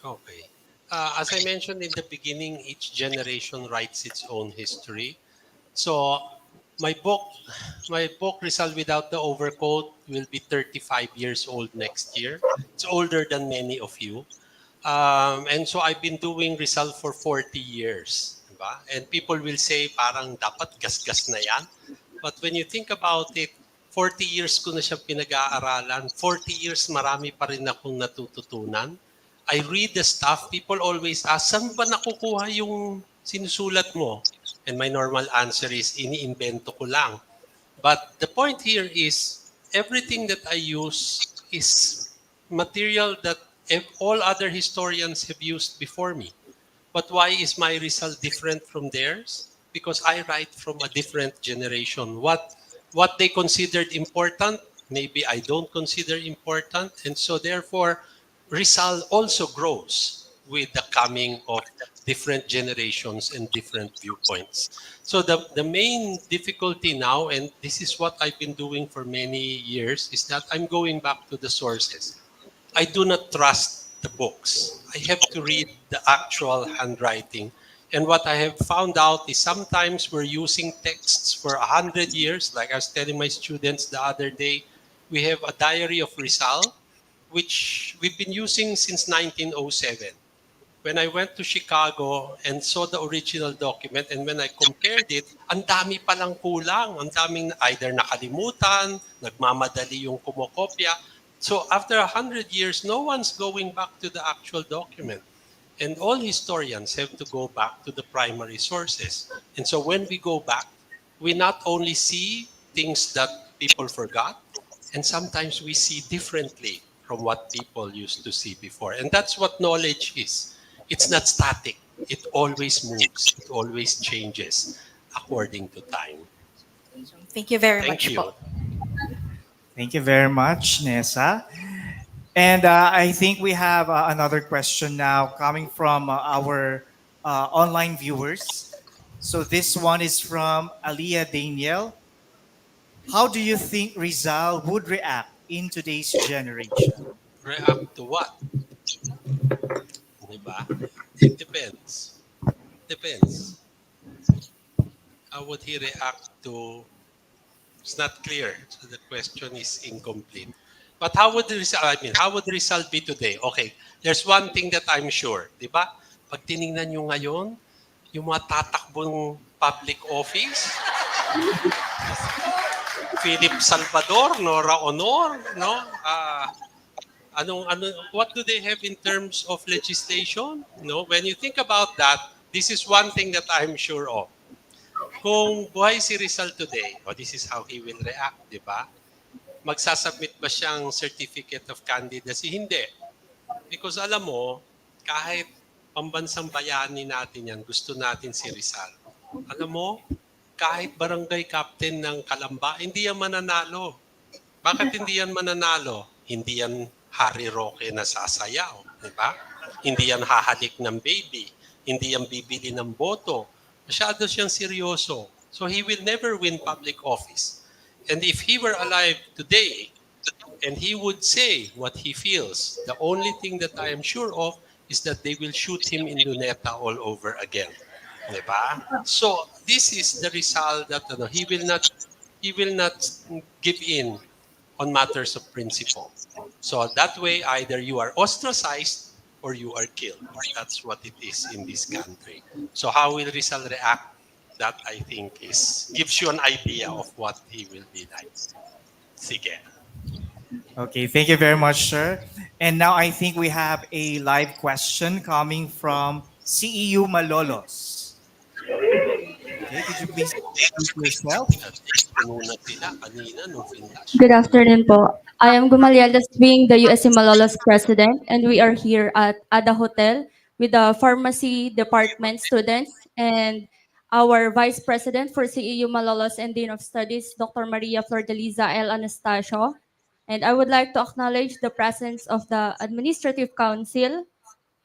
Okay. As I mentioned in the beginning, each generation writes its own history. So my book Rizal Without the Overcoat will be 35 years old next year. It's older than many of you. And so I've been doing Rizal for 40 years. Diba? And people will say, parang dapat gas-gas na yan. But when you think about it, 40 years ko na siya pinag-aaralan. 40 years, marami pa rin akong natututunan. I read the stuff. People always ask, saan ba nakukuha yung sinusulat mo? And my normal answer is, iniimbento ko lang. But the point here is, everything that I use is material that all other historians have used before me. But why is my result different from theirs? because I write from a different generation. What they considered important, maybe I don't consider important. And so therefore, Rizal also grows with the coming of different generations and different viewpoints. So the main difficulty now, and this is what I've been doing for many years, is that I'm going back to the sources. I do not trust the books. I have to read the actual handwriting. And what I have found out is sometimes we're using texts for 100 years. Like I was telling my students the other day, we have a diary of Rizal, which we've been using since 1907. When I went to Chicago and saw the original document, and when I compared it, ang dami palang kulang. Ang daming either nakalimutan, nagmamadali yung kumokopya. So after 100 years, no one's going back to the actual document. And all historians have to go back to the primary sources. And so when we go back, we not only see things that people forgot, and sometimes we see differently from what people used to see before. And that's what knowledge is. It's not static. It always moves. It always changes according to time.
Thank you very
Thank
much
you.
po.
Thank you very much, Nessa. And I think we have another question now coming from our online viewers. So this one is from Aliyah Daniel. How do you think Rizal would react in today's generation?
React to what? Diba? It depends. Depends. How would he react to... It's not clear. So the question is incomplete. But how would the result, how would the result be today? Okay, there's one thing that I'm sure, di ba? Pag tiningnan nyo ngayon, yung mga tatakbong public office, Philip Salvador, Nora Honor, no? What do they have in terms of legislation? No, when you think about that, this is one thing that I'm sure of. Kung buhay si Rizal today, this is how he will react, di ba? Magsasubmit ba siyang certificate of candidacy? Hindi. Because alam mo, kahit pambansang bayani natin yan, gusto natin si Rizal. Alam mo, kahit barangay captain ng Kalamba, hindi yan mananalo. Bakit hindi yan mananalo? Hindi yan Harry Roque na sasayaw. Di ba? Hindi yan hahalik ng baby. Hindi yan bibili ng boto. Masyado siyang seryoso. So he will never win public office. And if he were alive today, and he would say what he feels, the only thing that I am sure of is that they will shoot him in Luneta all over again. Diba? So this is the result that he will not give in on matters of principle. So that way, either you are ostracized or you are killed. That's what it is in this country. So how will Rizal react? That I think gives you an idea of what he will be like. Sige.
Okay, thank you very much, sir. And now I think we have a live question coming from CEU Malolos. Okay, could you please introduce yourself?
Good afternoon po. I am Gumalialas being the USC Malolos president, and we are here at Ada Hotel with the pharmacy department students and our vice president for CEU Malolos and Dean of Studies, Dr. Maria Flordeliza L. Anastasio. And I would like to acknowledge the presence of the Administrative Council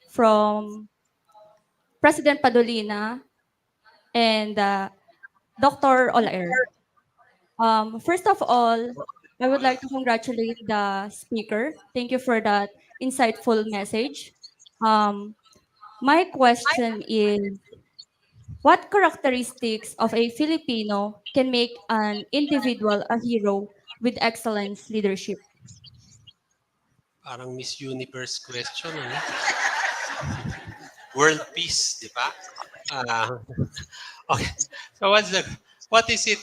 from President Padolina and Dr. Olaer. First of all, I would like to congratulate the speaker. Thank you for that insightful message. My question is, what characteristics of a Filipino can make an individual a hero with excellence leadership?
Parang Miss Universe question, ano? World peace, di ba? Okay. So what is it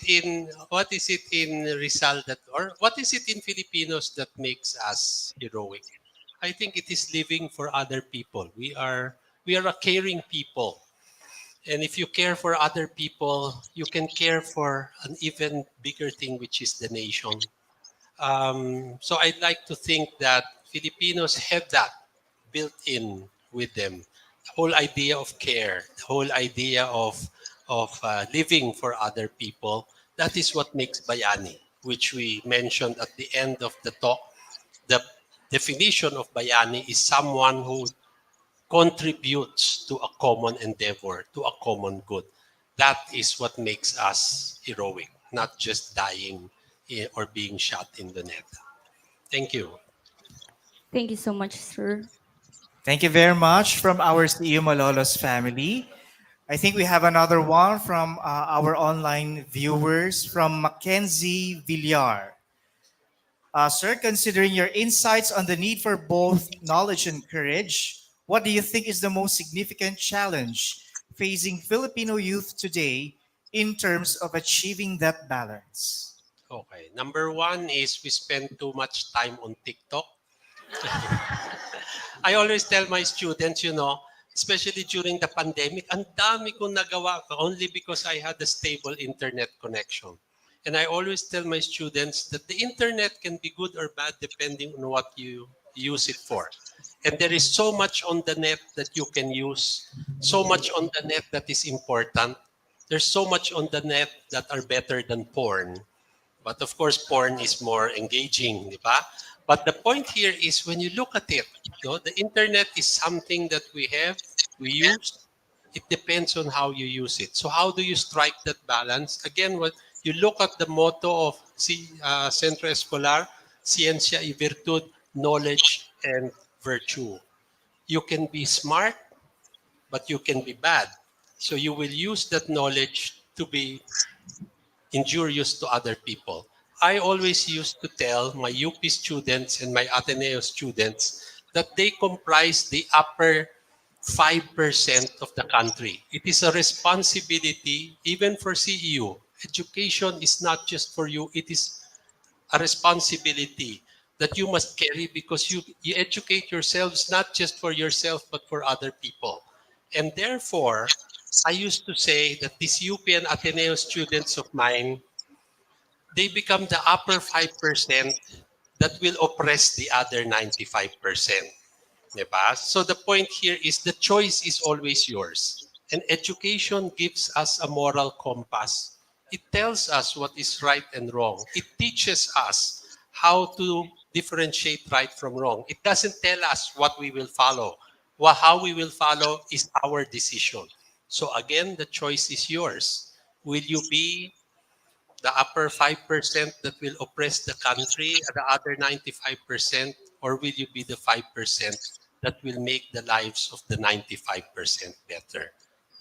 in Rizal that, or what is it in Filipinos that makes us heroic? I think it is living for other people. We are a caring people. And if you care for other people, you can care for an even bigger thing, which is the nation. So I'd like to think that Filipinos have that built in with them. The whole idea of care, the whole idea of living for other people. That is what makes bayani, which we mentioned at the end of the talk. The definition of bayani is someone who contributes to a common endeavor, to a common good. That is what makes us heroic, not just dying or being shot in the net. Thank you.
Thank you so much, sir.
Thank you very much from our CEO Malolos family. I think we have another one from our online viewers from Mackenzie Villar. Sir, considering your insights on the need for both knowledge and courage, what do you think is the most significant challenge facing Filipino youth today in terms of achieving that balance?
Okay. Number one is we spend too much time on TikTok. I always tell my students, especially during the pandemic, ang dami kong nagawa only because I had a stable internet connection. And I always tell my students that the internet can be good or bad depending on what you use it for. And there is so much on the net that you can use, so much on the net that is important. There's so much on the net that are better than porn. But of course, porn is more engaging, di ba? But the point here is when you look at it, the internet is something that we use. It depends on how you use it. So how do you strike that balance? Again, what you look at the motto of Centro Escolar, Ciencia y Virtud, knowledge and virtue. You can be smart, but you can be bad. So you will use that knowledge to be injurious to other people. I always used to tell my UP students and my Ateneo students that they comprise the upper 5% of the country. It is a responsibility even for CEU. Education is not just for you, it is a responsibility that you must carry because you educate yourselves not just for yourself but for other people. And therefore, I used to say that these UP and Ateneo students of mine, they become the upper 5% that will oppress the other 95%. Diba? So the point here is the choice is always yours. And education gives us a moral compass. It tells us what is right and wrong. It teaches us how to differentiate right from wrong. It doesn't tell us what we will follow. How we will follow is our decision. So again, the choice is yours. Will you be the upper 5% that will oppress the country, the other 95%, or will you be the 5% that will make the lives of the 95% better?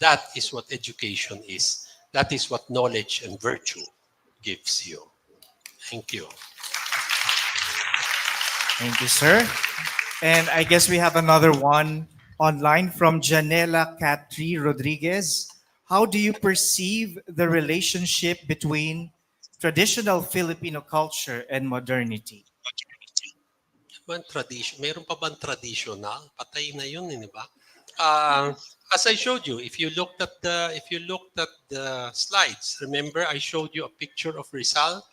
That is what education is. That is what knowledge and virtue gives you. Thank you.
Thank you, sir. And I guess we have another one online from Janela Catri Rodriguez. How do you perceive the relationship between traditional Filipino culture and modernity?
Meron pa bang traditional? Patay na yun, di ba? As I showed you, if you looked at the slides, remember I showed you a picture of Rizal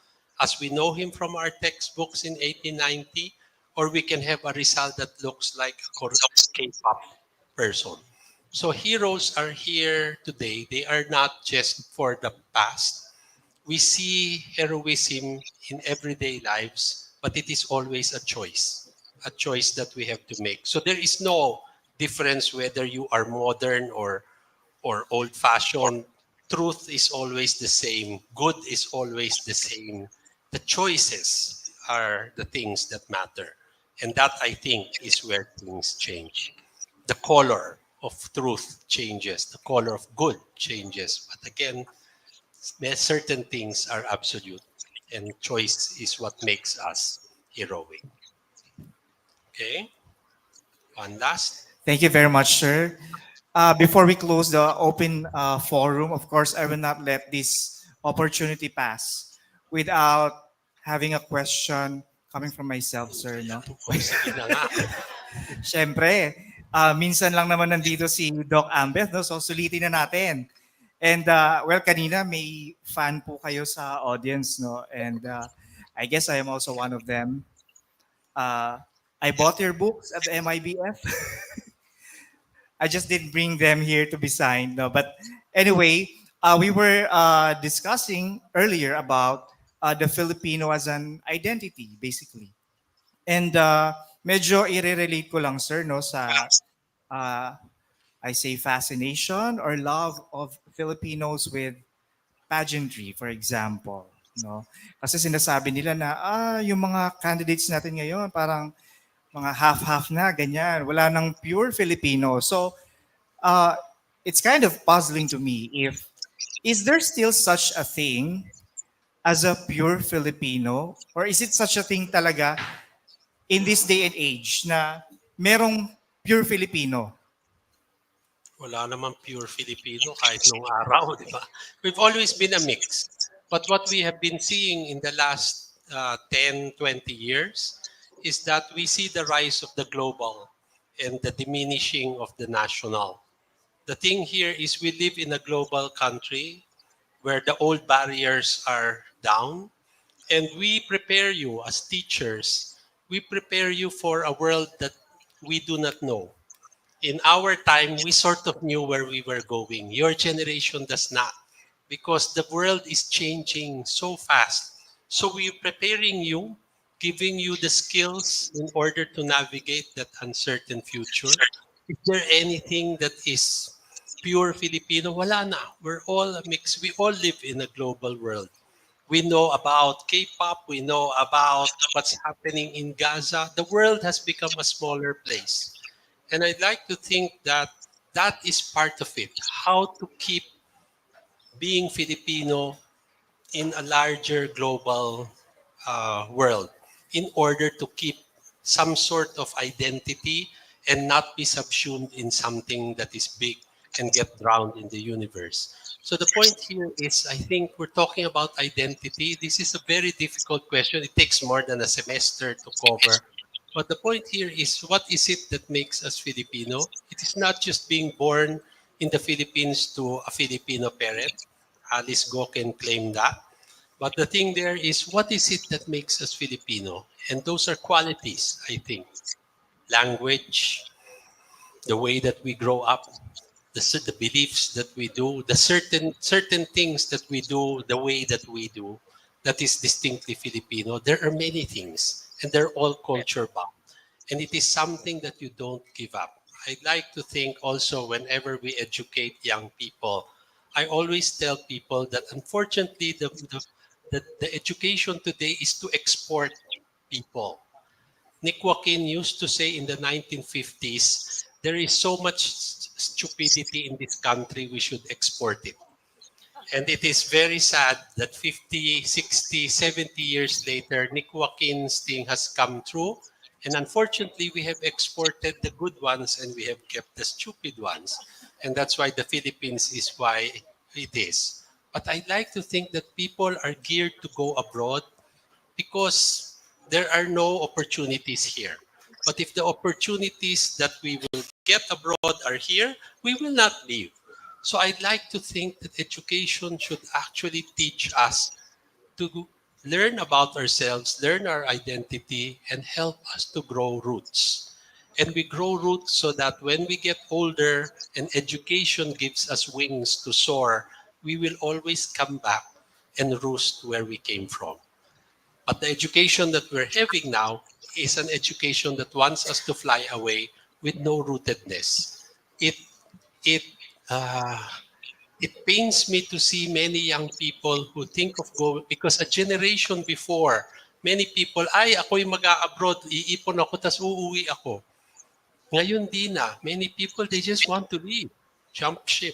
as we know him from our textbooks in 1890, or we can have a Rizal that looks like a K-pop person. So heroes are here today. They are not just for the past. We see heroism in everyday lives, but it is always a choice that we have to make. So there is no difference whether you are modern or old-fashioned. Truth is always the same. Good is always the same. The choices are the things that matter. And that, I think, is where things change. The color of truth changes. The color of good changes. But again, certain things are absolute. And choice is what makes us heroic. Okay? One last.
Thank you very much, sir. Before we close the open forum, of course, I will not let this opportunity pass without having a question coming from myself, sir. No?
Sige na nga.
Siyempre, minsan lang naman nandito si Doc Ambeth, no? So sulitin na natin. And well, kanina may fan po kayo sa audience, no? And I guess I am also one of them. I bought your books at the MIBF. I just didn't bring them here to be signed, no? But anyway, We were discussing earlier about the Filipino as an identity, basically. And medyo i-relate ko lang, sir, no, sa uh, I say fascination or love of Filipinos with pageantry, for example. No? Kasi sinasabi nila na yung mga candidates natin ngayon parang mga half-half na, ganyan. Wala nang pure Filipino. So, uh, it's kind of puzzling to me if is there still such a thing as a pure Filipino? Or is it such a thing talaga in this day and age na merong pure Filipino?
Wala namang pure Filipino kahit nung araw, di ba? We've always been a mix. But what we have been seeing in the last 10, 20 years is that we see the rise of the global and the diminishing of the national. The thing here is we live in a global country where the old barriers are down, and we prepare you as teachers. We prepare you for a world that we do not know. In our time, we sort of knew where we were going. Your generation does not, because the world is changing so fast. So we're preparing you, giving you the skills in order to navigate that uncertain future. Is there anything that is pure Filipino? Wala na. We're all a mix. We all live in a global world. We know about K-pop. We know about what's happening in Gaza. The world has become a smaller place. And I'd like to think that that is part of it. How to keep being Filipino in a larger global world in order to keep some sort of identity and not be subsumed in something that is big and get drowned in the universe. So the point here is, I think we're talking about identity. This is a very difficult question. It takes more than a semester to cover. But the point here is, what is it that makes us Filipino? It is not just being born in the Philippines to a Filipino parent. Alice Go can claim that. But the thing there is, what is it that makes us Filipino? And those are qualities, I think. Language, the way that we grow up, the beliefs that we do, the certain things that we do, the way that we do, that is distinctly Filipino. There are many things, and they're all culture bound. And it is something that you don't give up. I'd like to think also, whenever we educate young people, I always tell people that unfortunately the education today is to export people. Nick Joaquin used to say in the 1950s, there is so much stupidity in this country, we should export it. And it is very sad that 50, 60, 70 years later, Nick Joaquin's thing has come true. And unfortunately, we have exported the good ones and we have kept the stupid ones. And that's why the Philippines is why it is. But I'd like to think that people are geared to go abroad because there are no opportunities here. But if the opportunities that we will get abroad are here, we will not leave. So I'd like to think that education should actually teach us to learn about ourselves, learn our identity, and help us to grow roots. And we grow roots so that when we get older and education gives us wings to soar, we will always come back and roost where we came from. But the education that we're having now is an education that wants us to fly away with no rootedness. It it uh, it pains me to see many young people who think of going, because a generation before, many people, ay, ako'y mag-a-abroad, iipon ako, tas uuwi ako. Ngayon di na. Many people, they just want to leave, jump ship.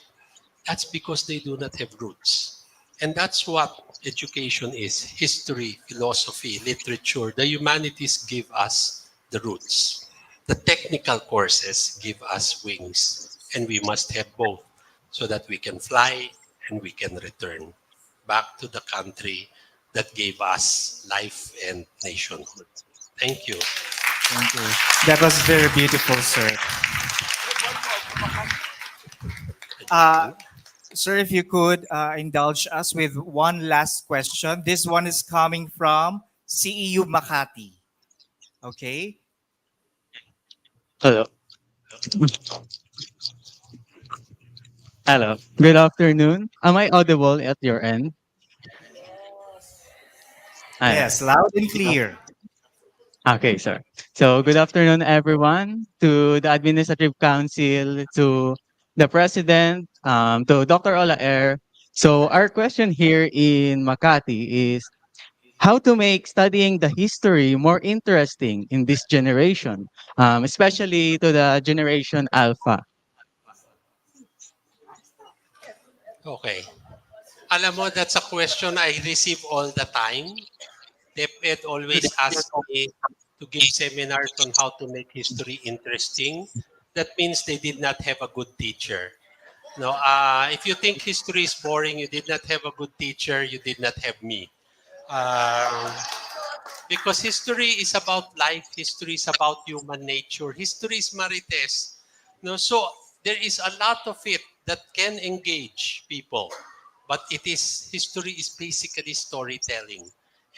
That's because they do not have roots. And that's what education is. History, philosophy, literature. The humanities give us the roots. The technical courses give us wings. And we must have both so that we can fly and we can return back to the country that gave us life and nationhood. Thank you.
Thank you. That was very beautiful, sir. Sir, if you could indulge us with one last question. This one is coming from CEU Makati. Okay?
Hello. Hello. Good afternoon. Am I audible at your end? Ayan.
Yes, loud and clear.
Okay, sir. So, good afternoon, everyone, to the Administrative Council, to the President, to Dr. Olaer. So, our question here in Makati is how to make studying the history more interesting in this generation, especially to the generation Alpha.
Okay. Alam mo, that's a question I receive all the time. DepEd always asks me to give seminars on how to make history interesting. That means they did not have a good teacher. No, if you think history is boring, you did not have a good teacher, you did not have me. Um, because history is about life, history is about human nature, history is marites. No, so there is a lot of it that can engage people, but it is history is basically storytelling.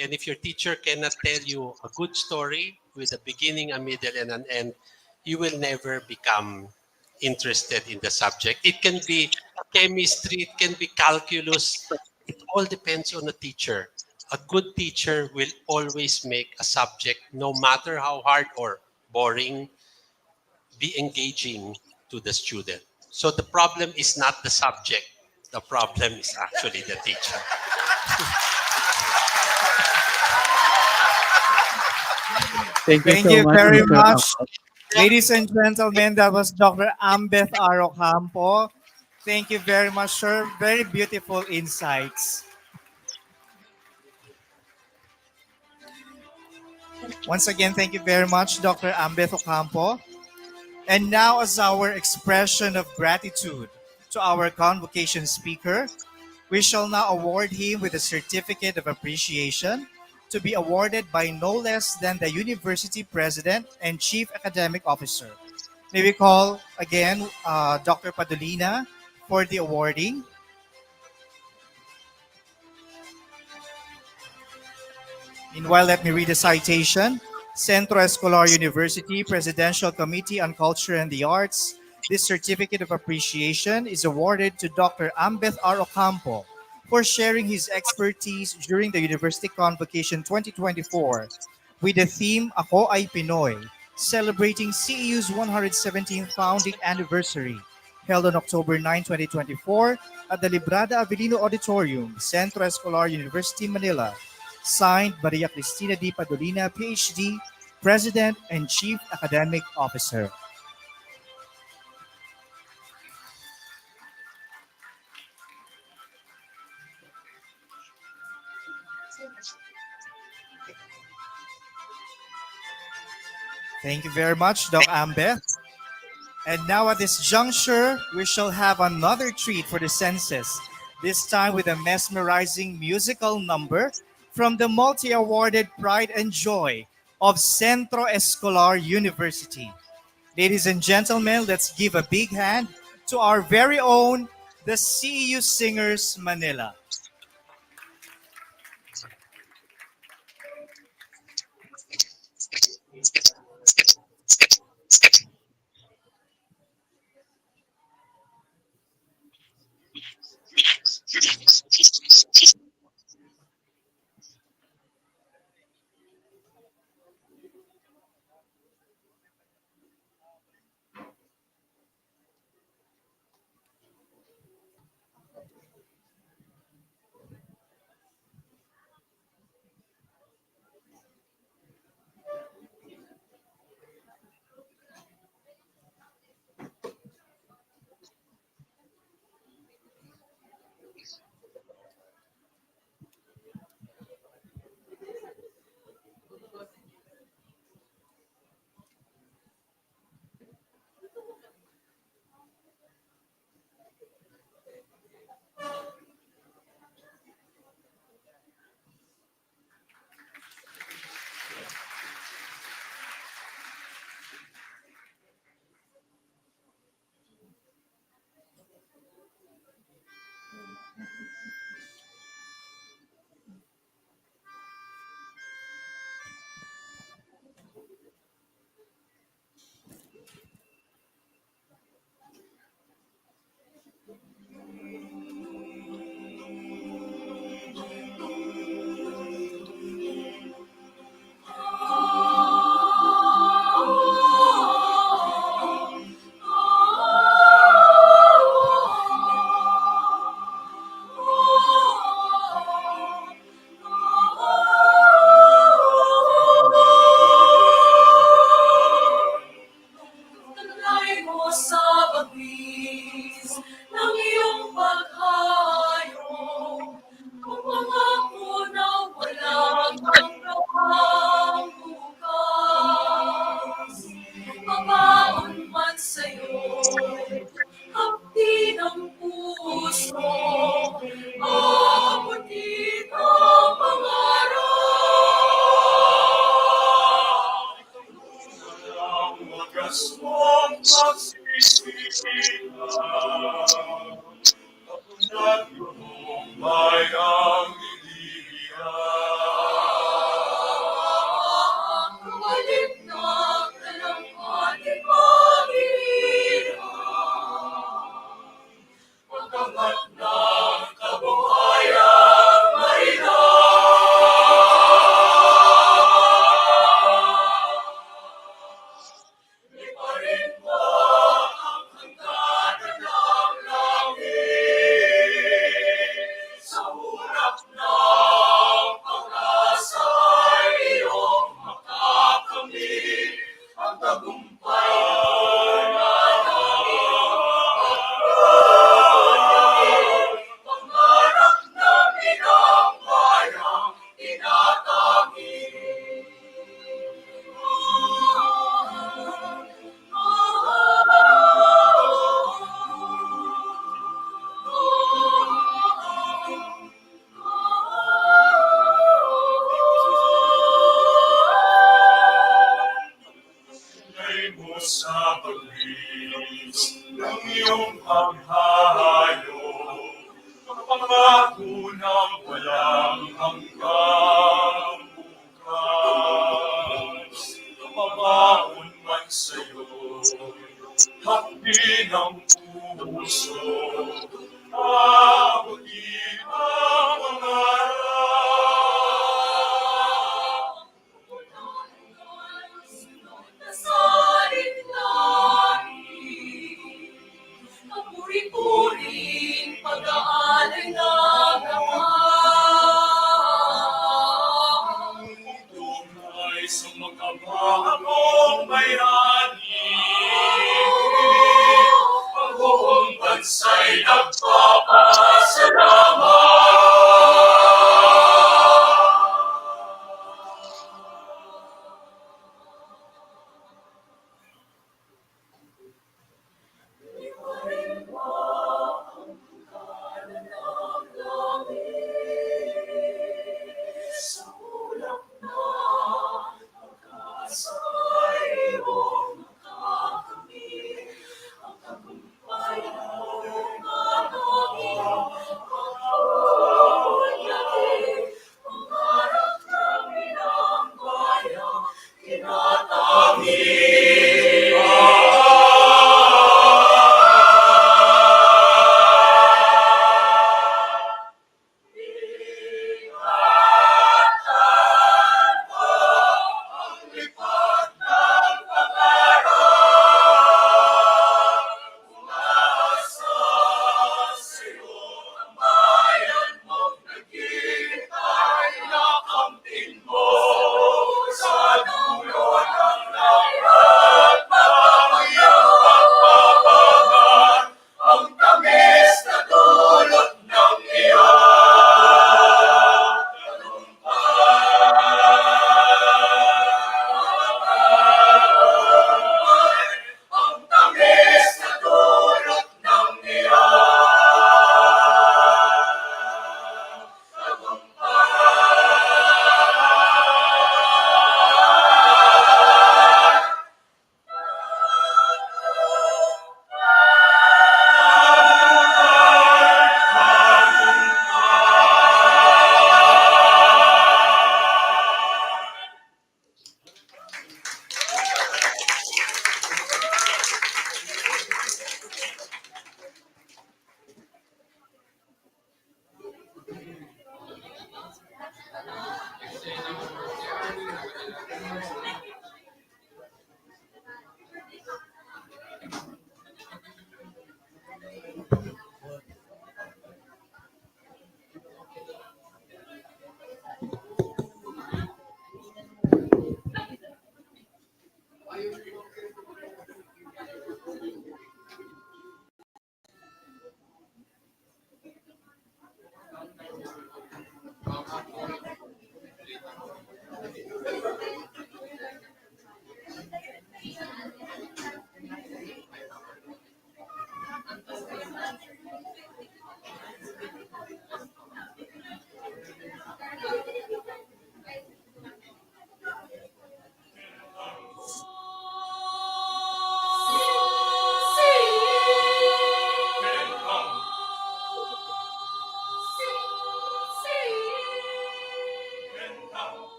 And if your teacher cannot tell you a good story with a beginning, a middle, and an end, you will never become interested in the subject. It can be chemistry, it can be calculus. It all depends on the teacher. A good teacher will always make a subject, no matter how hard or boring, be engaging to the student. So the problem is not the subject. The problem is actually the teacher.
Thank you
Thank
so
you
much,
very
Mr.
much. Ladies and gentlemen, that was Dr. Ambeth Ocampo. Thank you very much, sir. Very beautiful insights. Once again, thank you very much, Dr. Ambeth Ocampo. And now, as our expression of gratitude to our convocation speaker, we shall now award him with a certificate of appreciation to be awarded by no less than the University President and Chief Academic Officer. May we call again Dr. Padolina for the awarding. Meanwhile, let me read the citation. Centro Escolar University Presidential Committee on Culture and the Arts. This certificate of appreciation is awarded to Dr. Ambeth R. Ocampo for sharing his expertise during the University Convocation 2024 with the theme Ako ay Pinoy, celebrating CEU's 117th founding anniversary, held on October 9, 2024 at the Librada Avelino Auditorium, Centro Escolar University, Manila. Signed, Maria Cristina D. Padolina, PhD, President and Chief Academic Officer. Thank you very much, Doc Ambeth. And now at this juncture, we shall have another treat for the senses, this time with a mesmerizing musical number from the multi-awarded pride and joy of Centro Escolar University. Ladies and gentlemen, let's give a big hand to our very own, the CEU Singers Manila.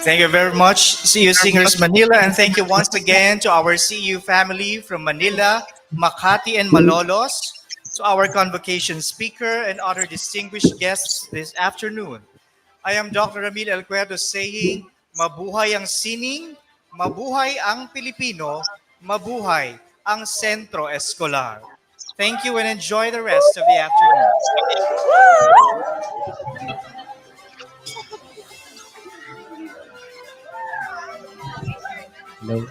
Thank you very much, CU Singers Manila, and thank you once again to our CU family from Manila, Makati, and Malolos to our convocation speaker and other distinguished guests this afternoon. I am Dr. Ramil Elcuerdo saying, mabuhay ang sining, mabuhay ang Pilipino, mabuhay ang Centro Escolar. Thank you and enjoy the rest of the afternoon.
Hello.